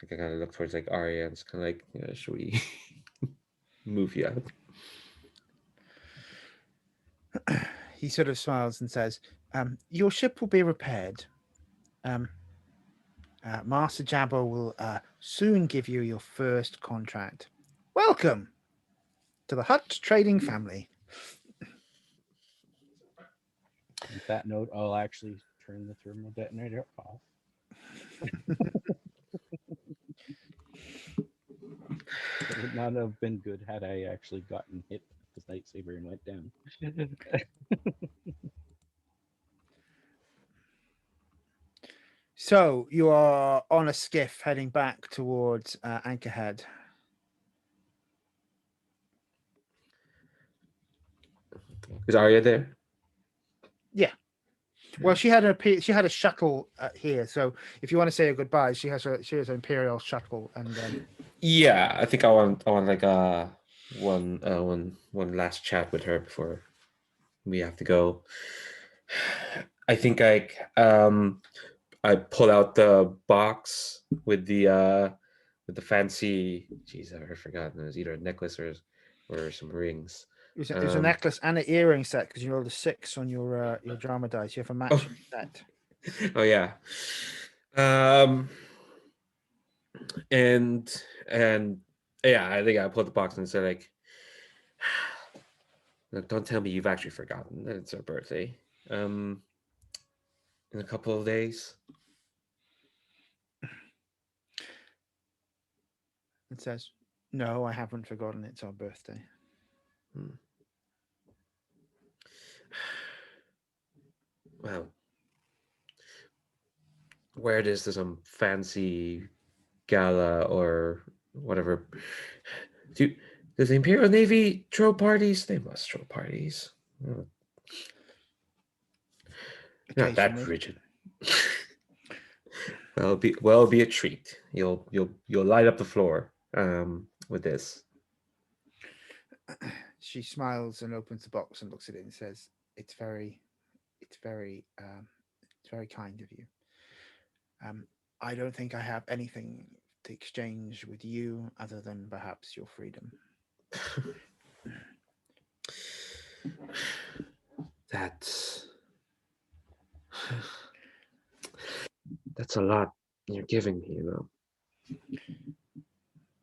think I gotta look towards like Arya and it's kind of like, should we move you out? He sort of smiles and says, your ship will be repaired. Master Jabba will soon give you your first contract. Welcome to the Hutt trading family. On that note, I'll actually turn the thermal detonator off. It would not have been good had I actually gotten hit with the lightsaber and went down. So you are on a skiff heading back towards Anchorhead. Is Arya there? Yeah. Well, she had a shuttle here. So if you want to say a goodbye, she has an imperial shuttle, and yeah, I think I want like one last chat with her before we have to go. I think I pull out the box with the fancy. Jeez, I've forgotten. It was either a necklace or some rings. There's a necklace and an earring set because you rolled a 6 on your drama dice. You have a matching set. Oh yeah. And yeah, I think I pulled the box and said like, look, don't tell me you've actually forgotten that it's her birthday. In a couple of days. It says, "No, I haven't forgotten. It's our birthday." Well, wear this to some fancy gala or whatever. Does the Imperial Navy throw parties? They must throw parties. Not that rigid. Well, it'll be a treat. You'll light up the floor with this. She smiles and opens the box and looks at it and says, it's very kind of you. I don't think I have anything to exchange with you other than perhaps your freedom. That's a lot you're giving me, you know.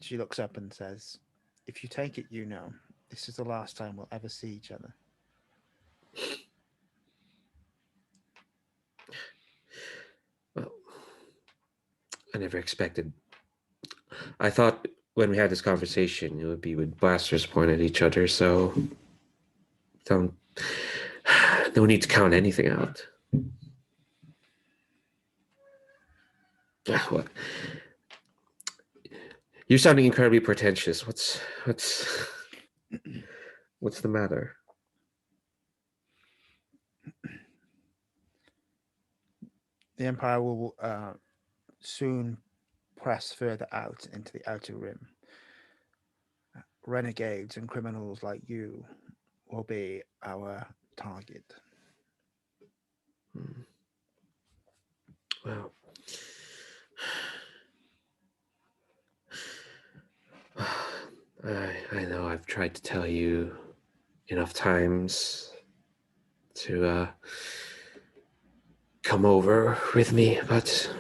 She looks up and says, if you take it, Yuno, this is the last time we'll ever see each other. Well, I never expected. I thought when we had this conversation, it would be with blasters pointed at each other, so no need to count anything out. What? You're sounding incredibly pretentious. What's the matter? The Empire will soon press further out into the Outer Rim. Renegades and criminals like you will be our target. Well, I know I've tried to tell you enough times to come over with me, but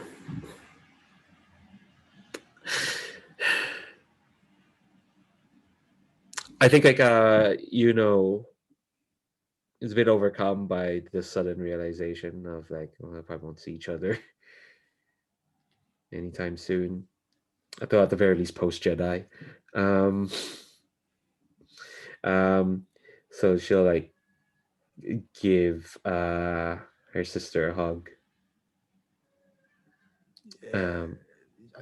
I think Yuno is a bit overcome by the sudden realization of like, well, if I won't see each other anytime soon, I thought at the very least post Jedi. So she'll like give her sister a hug. I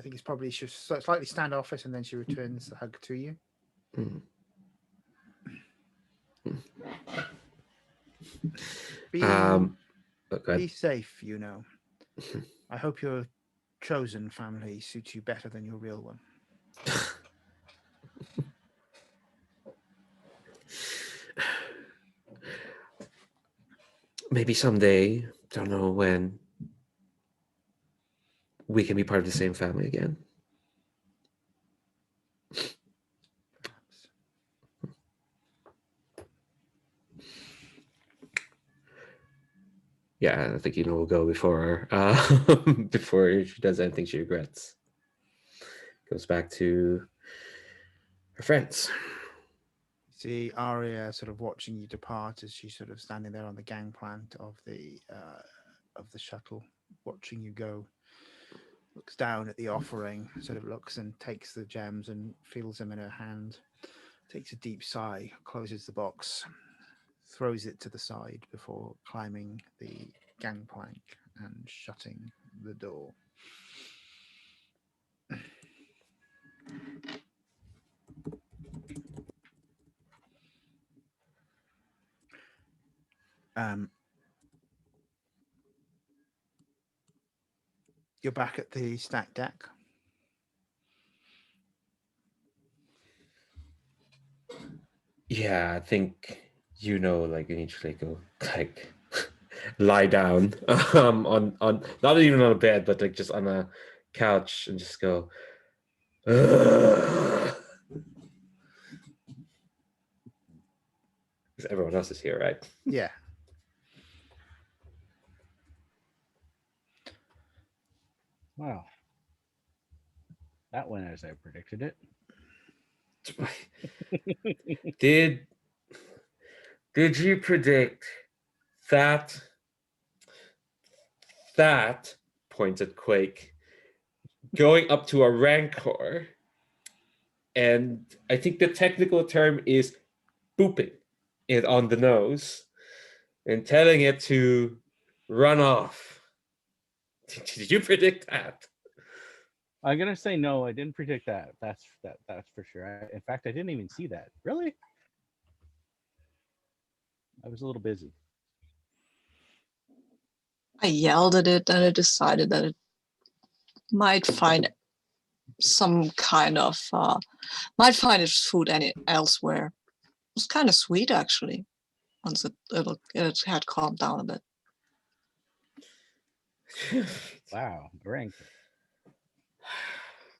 think it's probably she's slightly standoffish, and then she returns the hug to you. Be safe, you know. I hope your chosen family suits you better than your real one. Maybe someday, don't know when, we can be part of the same family again. Perhaps. Yeah, I think Yuno will go before before she does anything she regrets. Goes back to her friends. See Arya sort of watching you depart as she's sort of standing there on the gangplank of the shuttle, watching you go. Looks down at the offering, sort of looks and takes the gems and feels them in her hand. Takes a deep sigh, closes the box, throws it to the side before climbing the gangplank and shutting the door. You're back at the stack deck. Yeah, I think like initially go like lie down on not even on a bed, but like just on a couch and just go. Because everyone else is here, right? Yeah. Wow. That went as I predicted it. Did you predict that point at Quake going up to a Rancor, and I think the technical term is booping it on the nose and telling it to run off? Did you predict that? I'm gonna say no. I didn't predict that. That's for sure. In fact, I didn't even see that. Really? I was a little busy. I yelled at it and it decided that it might find some kind of might find its food elsewhere. It was kind of sweet actually once it had calmed down a bit. Wow, Rancor.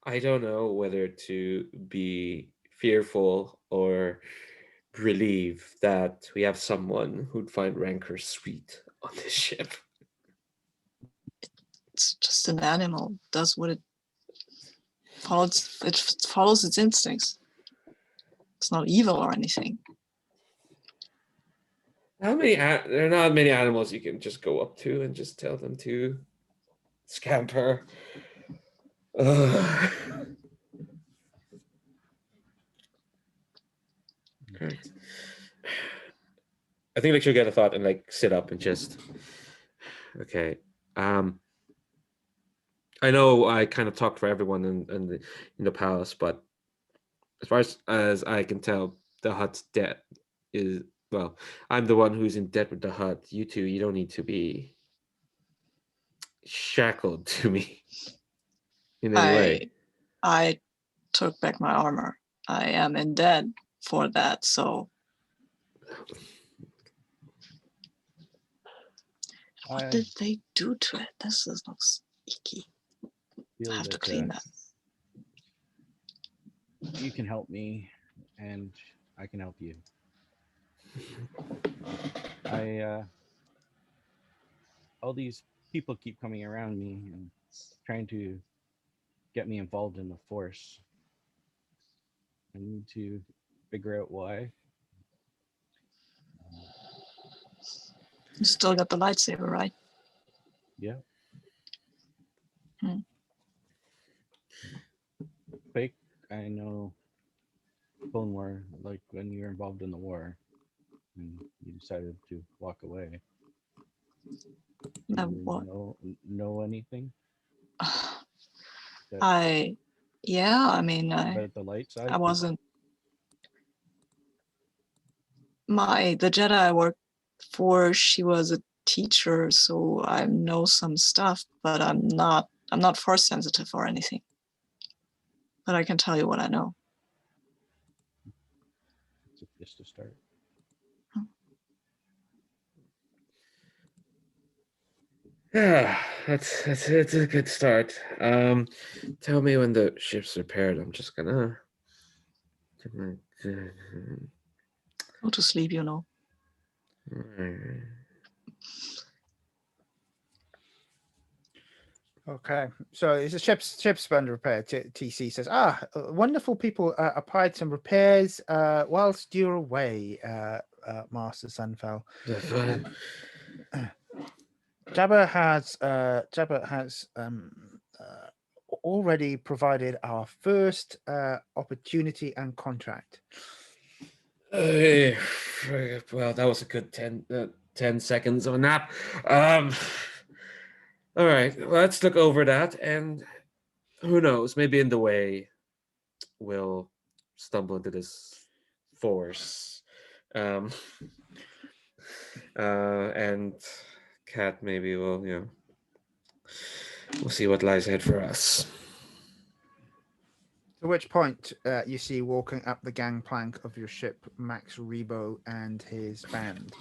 I don't know whether to be fearful or relieved that we have someone who'd find Rancor sweet on this ship. It's just an animal. It does what it follows. It follows its instincts. It's not evil or anything. There are not many animals you can just go up to and just tell them to scamper. Right. I think like she'll get a thought and like sit up and just okay. I know I kind of talked for everyone in the palace, but as far as I can tell, the Hutt's debt is, well, I'm the one who's in debt with the Hutt. You two, you don't need to be shackled to me in any way. I took back my armor. I am in debt for that, so what did they do to it? This looks icky. I have to clean that. You can help me and I can help you. All these people keep coming around me and trying to get me involved in the Force. I need to figure out why. You still got the lightsaber, right? Yeah. Quake, I know Clone War, like when you were involved in the war and you decided to walk away. Do What? you know anything? Yeah, I mean, about the light side? I wasn't, the Jedi I worked for, she was a teacher, so I know some stuff, but I'm not force sensitive or anything. But I can tell you what I know. It's a place to start. Yeah, it's a good start. Tell me when the ship's repaired. I'm just gonna Go to sleep, you know. Okay, so it's a ship's under repair. TC says, wonderful people applied some repairs whilst you're away, Master Sunfell. Jabba has already provided our first opportunity and contract. Well, that was a good 10 seconds of a nap. All right, let's look over that, and who knows, maybe in the way we'll stumble into this Force. And Kat maybe will, we'll see what lies ahead for us. At which point you see walking up the gangplank of your ship Max Rebo and his band.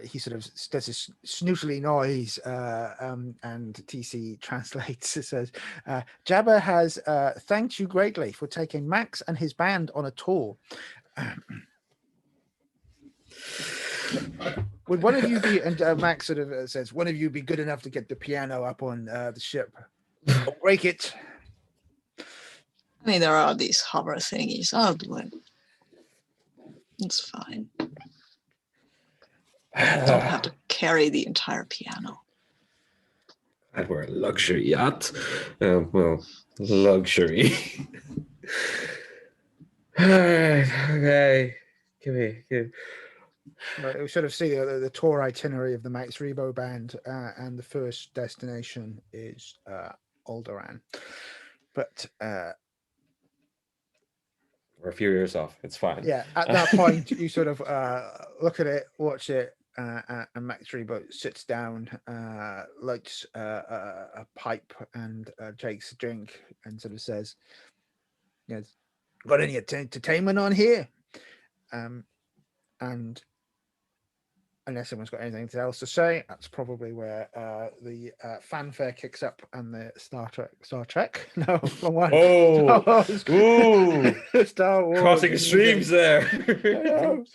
He sort of does this snootly noise, and TC translates. It says, Jabba has thanked you greatly for taking Max and his band on a tour. Would one of you be, and Max sort of says, one of you be good enough to get the piano up on the ship? Don't break it. I mean, there are these hover thingies. I'll do it. It's fine. Don't have to carry the entire piano. And we're a luxury yacht. Well, luxury. Okay. Give me. We sort of see the tour itinerary of the Max Rebo band, and the first destination is Alderaan. But we're a few years off. It's fine. Yeah, at that point, you sort of look at it, watch it, and Max Rebo sits down, lights a pipe, and takes a drink, and sort of says, got any entertainment on here? And unless someone's got anything else to say, that's probably where the fanfare kicks up and the Star Trek. No, wrong one. Oh, ooh, Star Wars. Crossing streams there.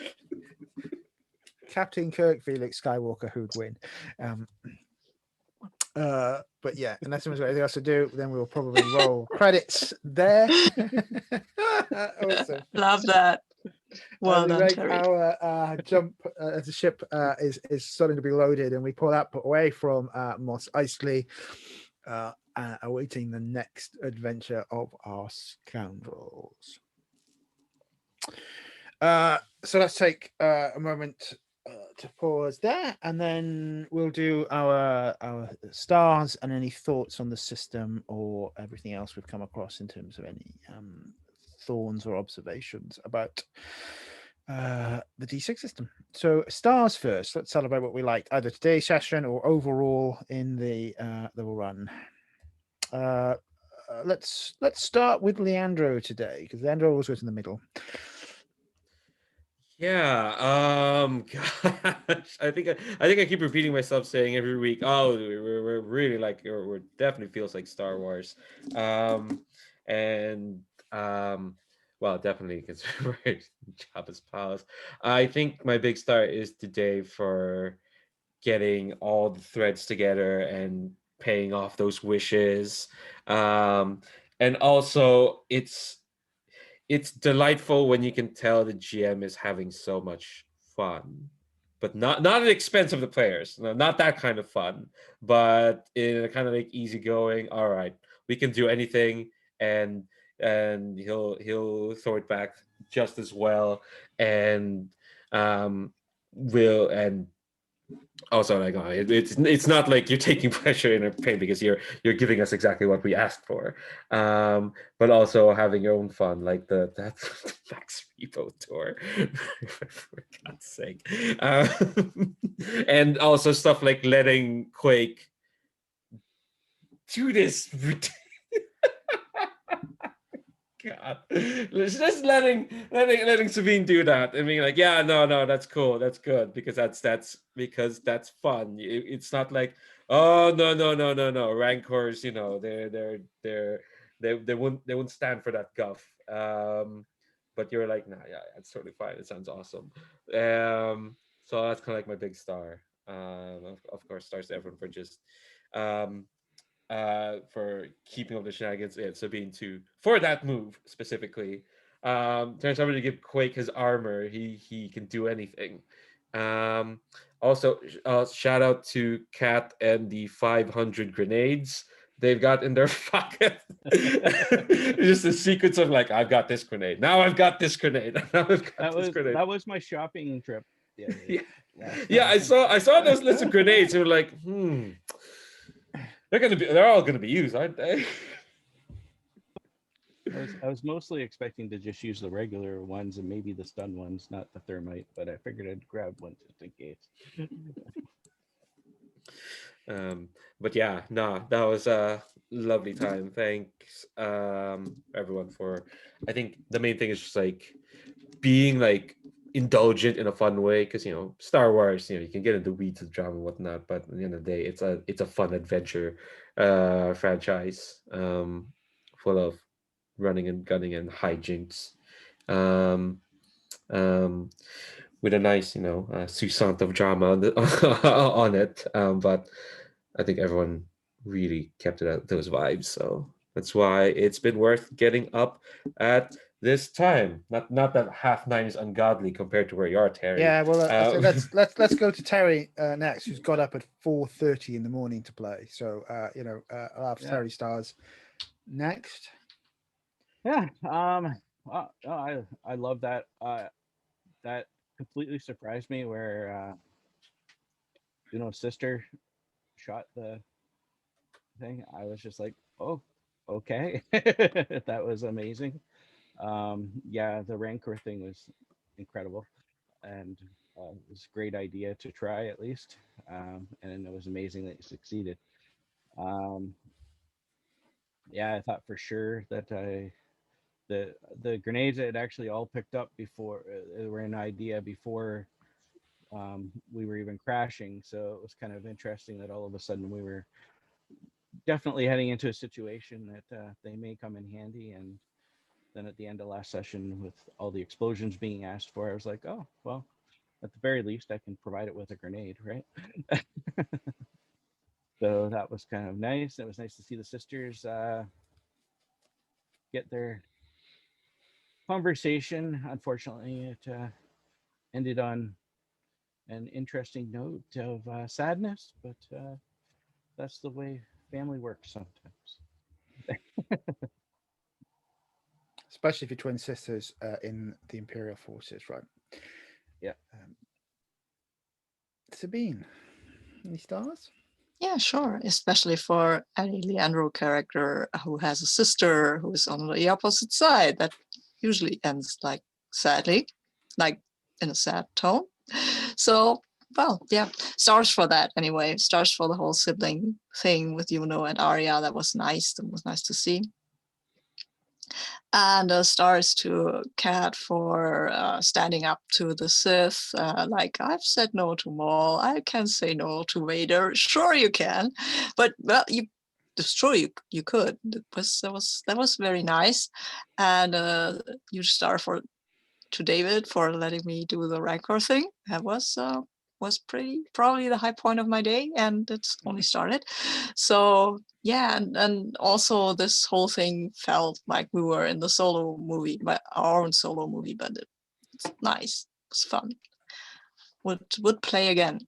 Captain Kirk, Felix Skywalker, who'd win. But yeah, unless someone's got anything else to do, then we'll probably roll credits there. Awesome. Love that. Well done, Terry. Our jump as the ship is starting to be loaded, and we pull up away from Mos Eisley, awaiting the next adventure of our Scoundrels. So let's take a moment to pause there, and then we'll do our stars and any thoughts on the system or everything else we've come across in terms of any thorns or observations about the D6 system. So stars first. Let's celebrate what we liked, either today's session or overall in the run. Let's start with Leandro today, because Leandro always goes in the middle. Yeah. Gosh, I think I keep repeating myself, saying every week, oh, we're really like, or definitely feels like Star Wars. and well, definitely because we're Jabba's palace. I think my big star is today for getting all the threads together and paying off those wishes. And also it's delightful when you can tell the GM is having so much fun, but not at the expense of the players. No, not that kind of fun, but in a kind of like easygoing. All right, we can do anything, and he'll throw it back just as well, and will and also like it's not like you're taking pressure in our pain because you're giving us exactly what we asked for, but also having your own fun like that's the Max Repo tour for God's sake, and also stuff like letting Quake do this God, just letting Sabine do that and being like, yeah, no, that's cool, that's good, because that's fun. It's not like, oh no, Rancors, they won't stand for that guff. But you're like, nah, yeah, it's totally fine. It sounds awesome. So that's kind of like my big star. Of course, stars to everyone for just for keeping up the shenanigans and Sabine too for that move specifically. Turns out to give Quake his armor. He can do anything. Also, shout out to Kat and the 500 grenades they've got in their pocket. Just a sequence of like, I've got this grenade. Now I've got this grenade. Now I've got this grenade. That was my shopping trip. Yeah, I saw those lists of grenades and were like, they're all gonna be used, aren't they? I was mostly expecting to just use the regular ones and maybe the stun ones, not the thermite, but I figured I'd grab one just in case. But yeah, no, that was a lovely time. Thanks, everyone for. I think the main thing is just like being like indulgent in a fun way, because Star Wars, you can get into weeds of drama and whatnot, but at the end of the day, it's a fun adventure franchise, full of running and gunning and hijinks, with a nice succinct of drama on it, but I think everyone really kept it at those vibes, so that's why it's been worth getting up at this time. Not that 9:30 is ungodly compared to where you are, Terry. Yeah, well, so let's go to Terry next, who's got up at 4:30 in the morning to play. So I'll have Terry stars next. Yeah, I love that. That completely surprised me where sister shot the thing. I was just like, oh, okay. That was amazing. Yeah, the Rancor thing was incredible, and it was a great idea to try at least, and it was amazing that you succeeded. Yeah, I thought for sure that the grenades had actually all picked up before were an idea before we were even crashing, so it was kind of interesting that all of a sudden we were definitely heading into a situation that they may come in handy. And then at the end of last session, with all the explosions being asked for, I was like, oh, well, at the very least, I can provide it with a grenade, right? So that was kind of nice. It was nice to see the sisters get their conversation. Unfortunately, it ended on an interesting note of sadness, but that's the way family works sometimes. Especially if you're twin sisters in the Imperial forces, right? Yeah. Sabine, any stars? Yeah, sure. Especially for any Leandro character who has a sister who is on the opposite side. That usually ends like sadly, like in a sad tone. So, well, yeah, stars for that anyway. Stars for the whole sibling thing with Yuno and Arya. That was nice. That was nice to see. And stars to Kat for standing up to the Sith. Like, I've said no to Maul. I can say no to Vader. Sure, you can. But, well, you destroy you, you could. That was very nice, and huge star to David for letting me do the Rancor thing. That was probably the high point of my day, and it's only started. So yeah, and also this whole thing felt like we were in the solo movie, our own solo movie, but it's nice. It's fun. Would play again.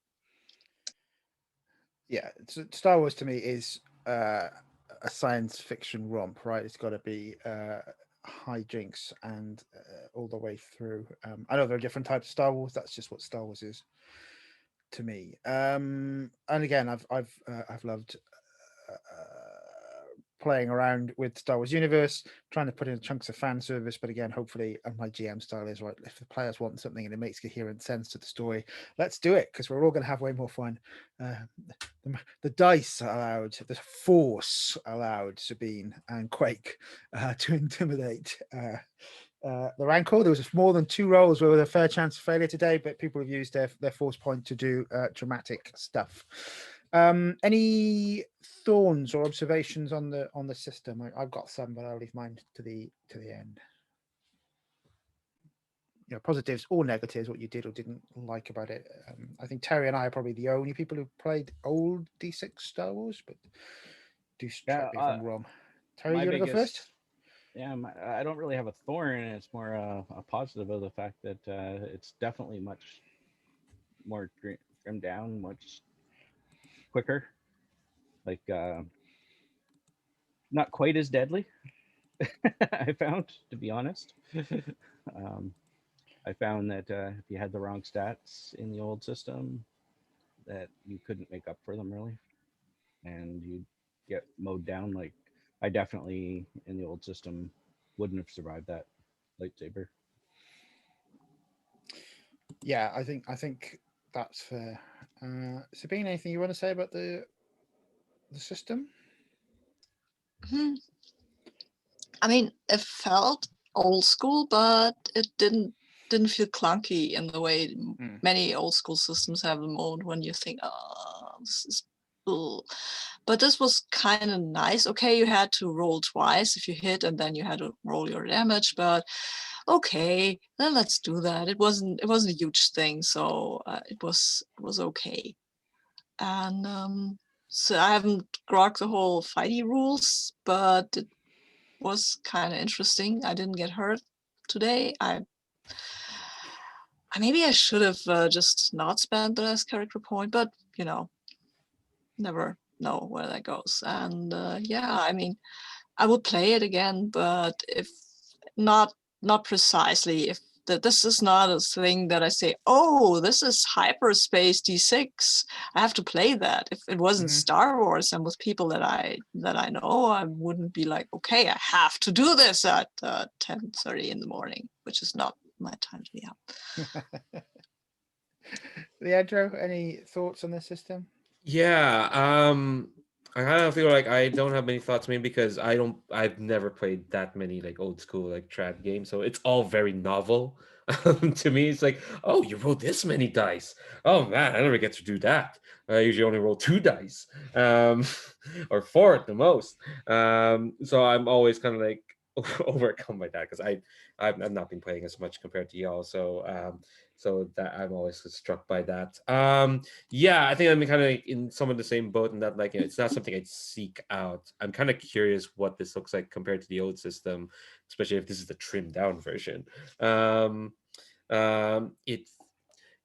Yeah, Star Wars to me is a science fiction romp, right? It's got to be hijinks and all the way through. I know there are different types of Star Wars. That's just what Star Wars is to me. And again, I've loved playing around with Star Wars universe, trying to put in chunks of fan service. But again, hopefully, and my GM style is right. If the players want something and it makes coherent sense to the story, let's do it, because we're all going to have way more fun. The dice allowed, the force allowed Sabine and Quake to intimidate the Rancor. There was more than 2 rolls with a fair chance of failure today, but people have used their force point to do dramatic stuff. Any thorns or observations on the system? I've got some, but I'll leave mine to the end. You know, positives or negatives, what you did or didn't like about it. I think Terry and I are probably the only people who played old D6 Star Wars, but do strike me if I'm wrong. Terry, you want to go first? Yeah, I don't really have a thorn. It's more a positive of the fact that it's definitely much more trimmed down, much quicker. Like not quite as deadly. I found, to be honest. I found that if you had the wrong stats in the old system, that you couldn't make up for them really, and you'd get mowed down. Like I definitely in the old system wouldn't have survived that lightsaber. Yeah, I think that's fair. Sabine, anything you want to say about the system? I mean, it felt old school, but it didn't feel clunky in the way many old school systems have a mode when you think, oh, this is cool. But this was kind of nice. Okay, you had to roll twice if you hit, and then you had to roll your damage. But okay, then let's do that. It wasn't a huge thing, so it was okay. And so I haven't grokked the whole fighty rules, but it was kind of interesting. I didn't get hurt today. Maybe I should have just not spent the last character point, but you know, never know where that goes. And yeah, I mean, I would play it again, but if not precisely. If this is not a thing that I say, oh, this is Hyperspace D6, I have to play that. If it wasn't Star Wars and with people that I know, I wouldn't be like, okay, I have to do this at 10:30 in the morning, which is not my time to be up. Leandro, any thoughts on this system? Yeah, I kind of feel like I don't have many thoughts, maybe because I've never played that many like old school like trad games, so it's all very novel. To me, it's like, oh, you roll this many dice. Oh man, I never get to do that. I usually only roll 2 dice, or 4 at the most. So I'm always kind of like overcome by that, because I've not been playing as much compared to y'all. So that I'm always struck by that. Yeah, I think I'm kind of in some of the same boat in that, like, it's not something I'd seek out. I'm kind of curious what this looks like compared to the old system, especially if this is the trimmed down version.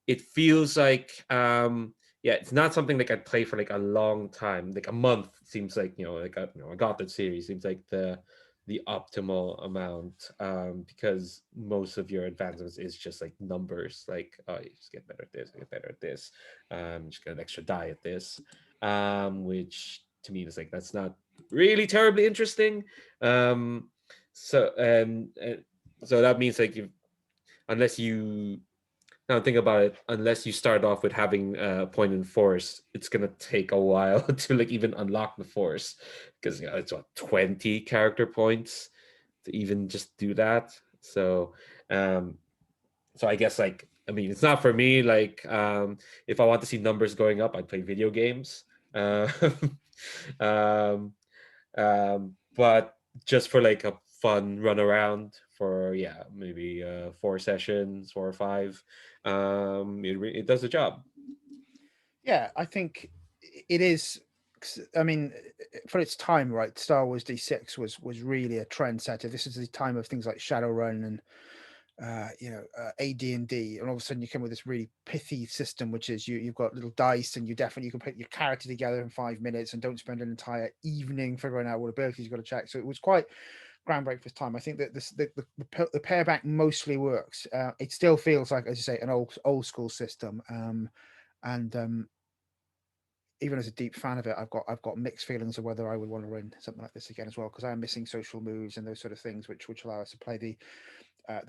It feels like yeah, it's not something like I'd play for like a long time. Like a month seems like, like a Gauntlet series seems like the optimal amount, because most of your advancements is just like numbers, like, oh, you just get better at this, get better at this, just get an extra die at this, which to me is like, that's not really terribly interesting. So that means like, unless you now think about it, unless you start off with having a point in force, it's gonna take a while to like even unlock the force, because it's what, 20 character points to even just do that. So so I guess, like, I mean, it's not for me. Like, if I want to see numbers going up, I'd play video games. Um, But just for like a fun run around for maybe 4 sessions, 4 or 5, it does the job. Yeah, I think it is. I mean, for its time, right? Star Wars D6 was really a trendsetter. This is the time of things like Shadowrun and AD&D, and all of a sudden you come with this really pithy system, which is you've got little dice, and you can put your character together in 5 minutes and don't spend an entire evening figuring out what abilities you've got to check. So it was quite groundbreaking for its time. I think that the pairback mostly works. It still feels like, as you say, an old school system, and even as a deep fan of it, I've got mixed feelings of whether I would want to run something like this again as well, because I am missing social moves and those sort of things which allow us to play the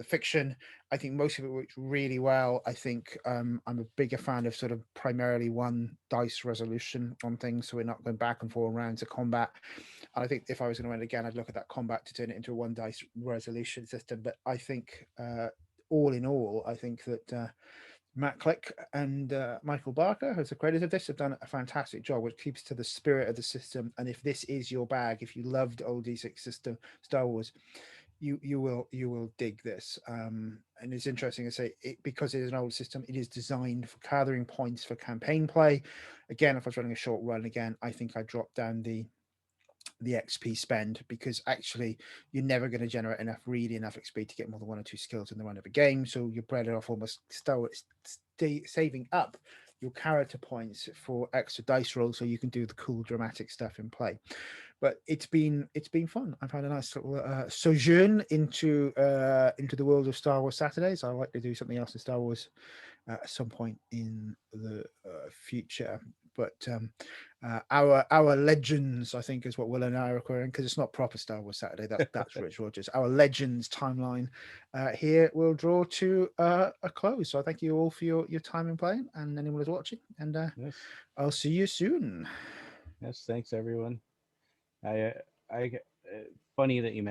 fiction. I think most of it works really well. I think I'm a bigger fan of sort of primarily one dice resolution on things, so we're not going back and forth rounds of combat. And I think if I was going to run it again, I'd look at that combat to turn it into a one dice resolution system. But I think all in all, I think that Matt Click and Michael Barker, as the creators of this, have done a fantastic job, which keeps to the spirit of the system. And if this is your bag, if you loved old D6 system Star Wars, you will dig this. And it's interesting to say because it is an old system, it is designed for gathering points for campaign play. Again, if I was running a short run again, I think I'd drop down the XP spend, because actually you're never going to generate enough XP to get more than 1 or 2 skills in the run of a game. So you're better off almost saving up your character points for extra dice rolls so you can do the cool dramatic stuff in play. But it's been fun. I've had a nice little sojourn into the world of Star Wars Saturdays. I like to do something else in Star Wars at some point in the future. But our Legends, I think, is what Will and I are recording, because it's not proper Star Wars Saturday. That's Rich Rogers. Our Legends timeline here will draw to a close. So I thank you all for your time in playing, and anyone who's watching. And Yes. I'll see you soon. Yes, thanks everyone. I funny that you mentioned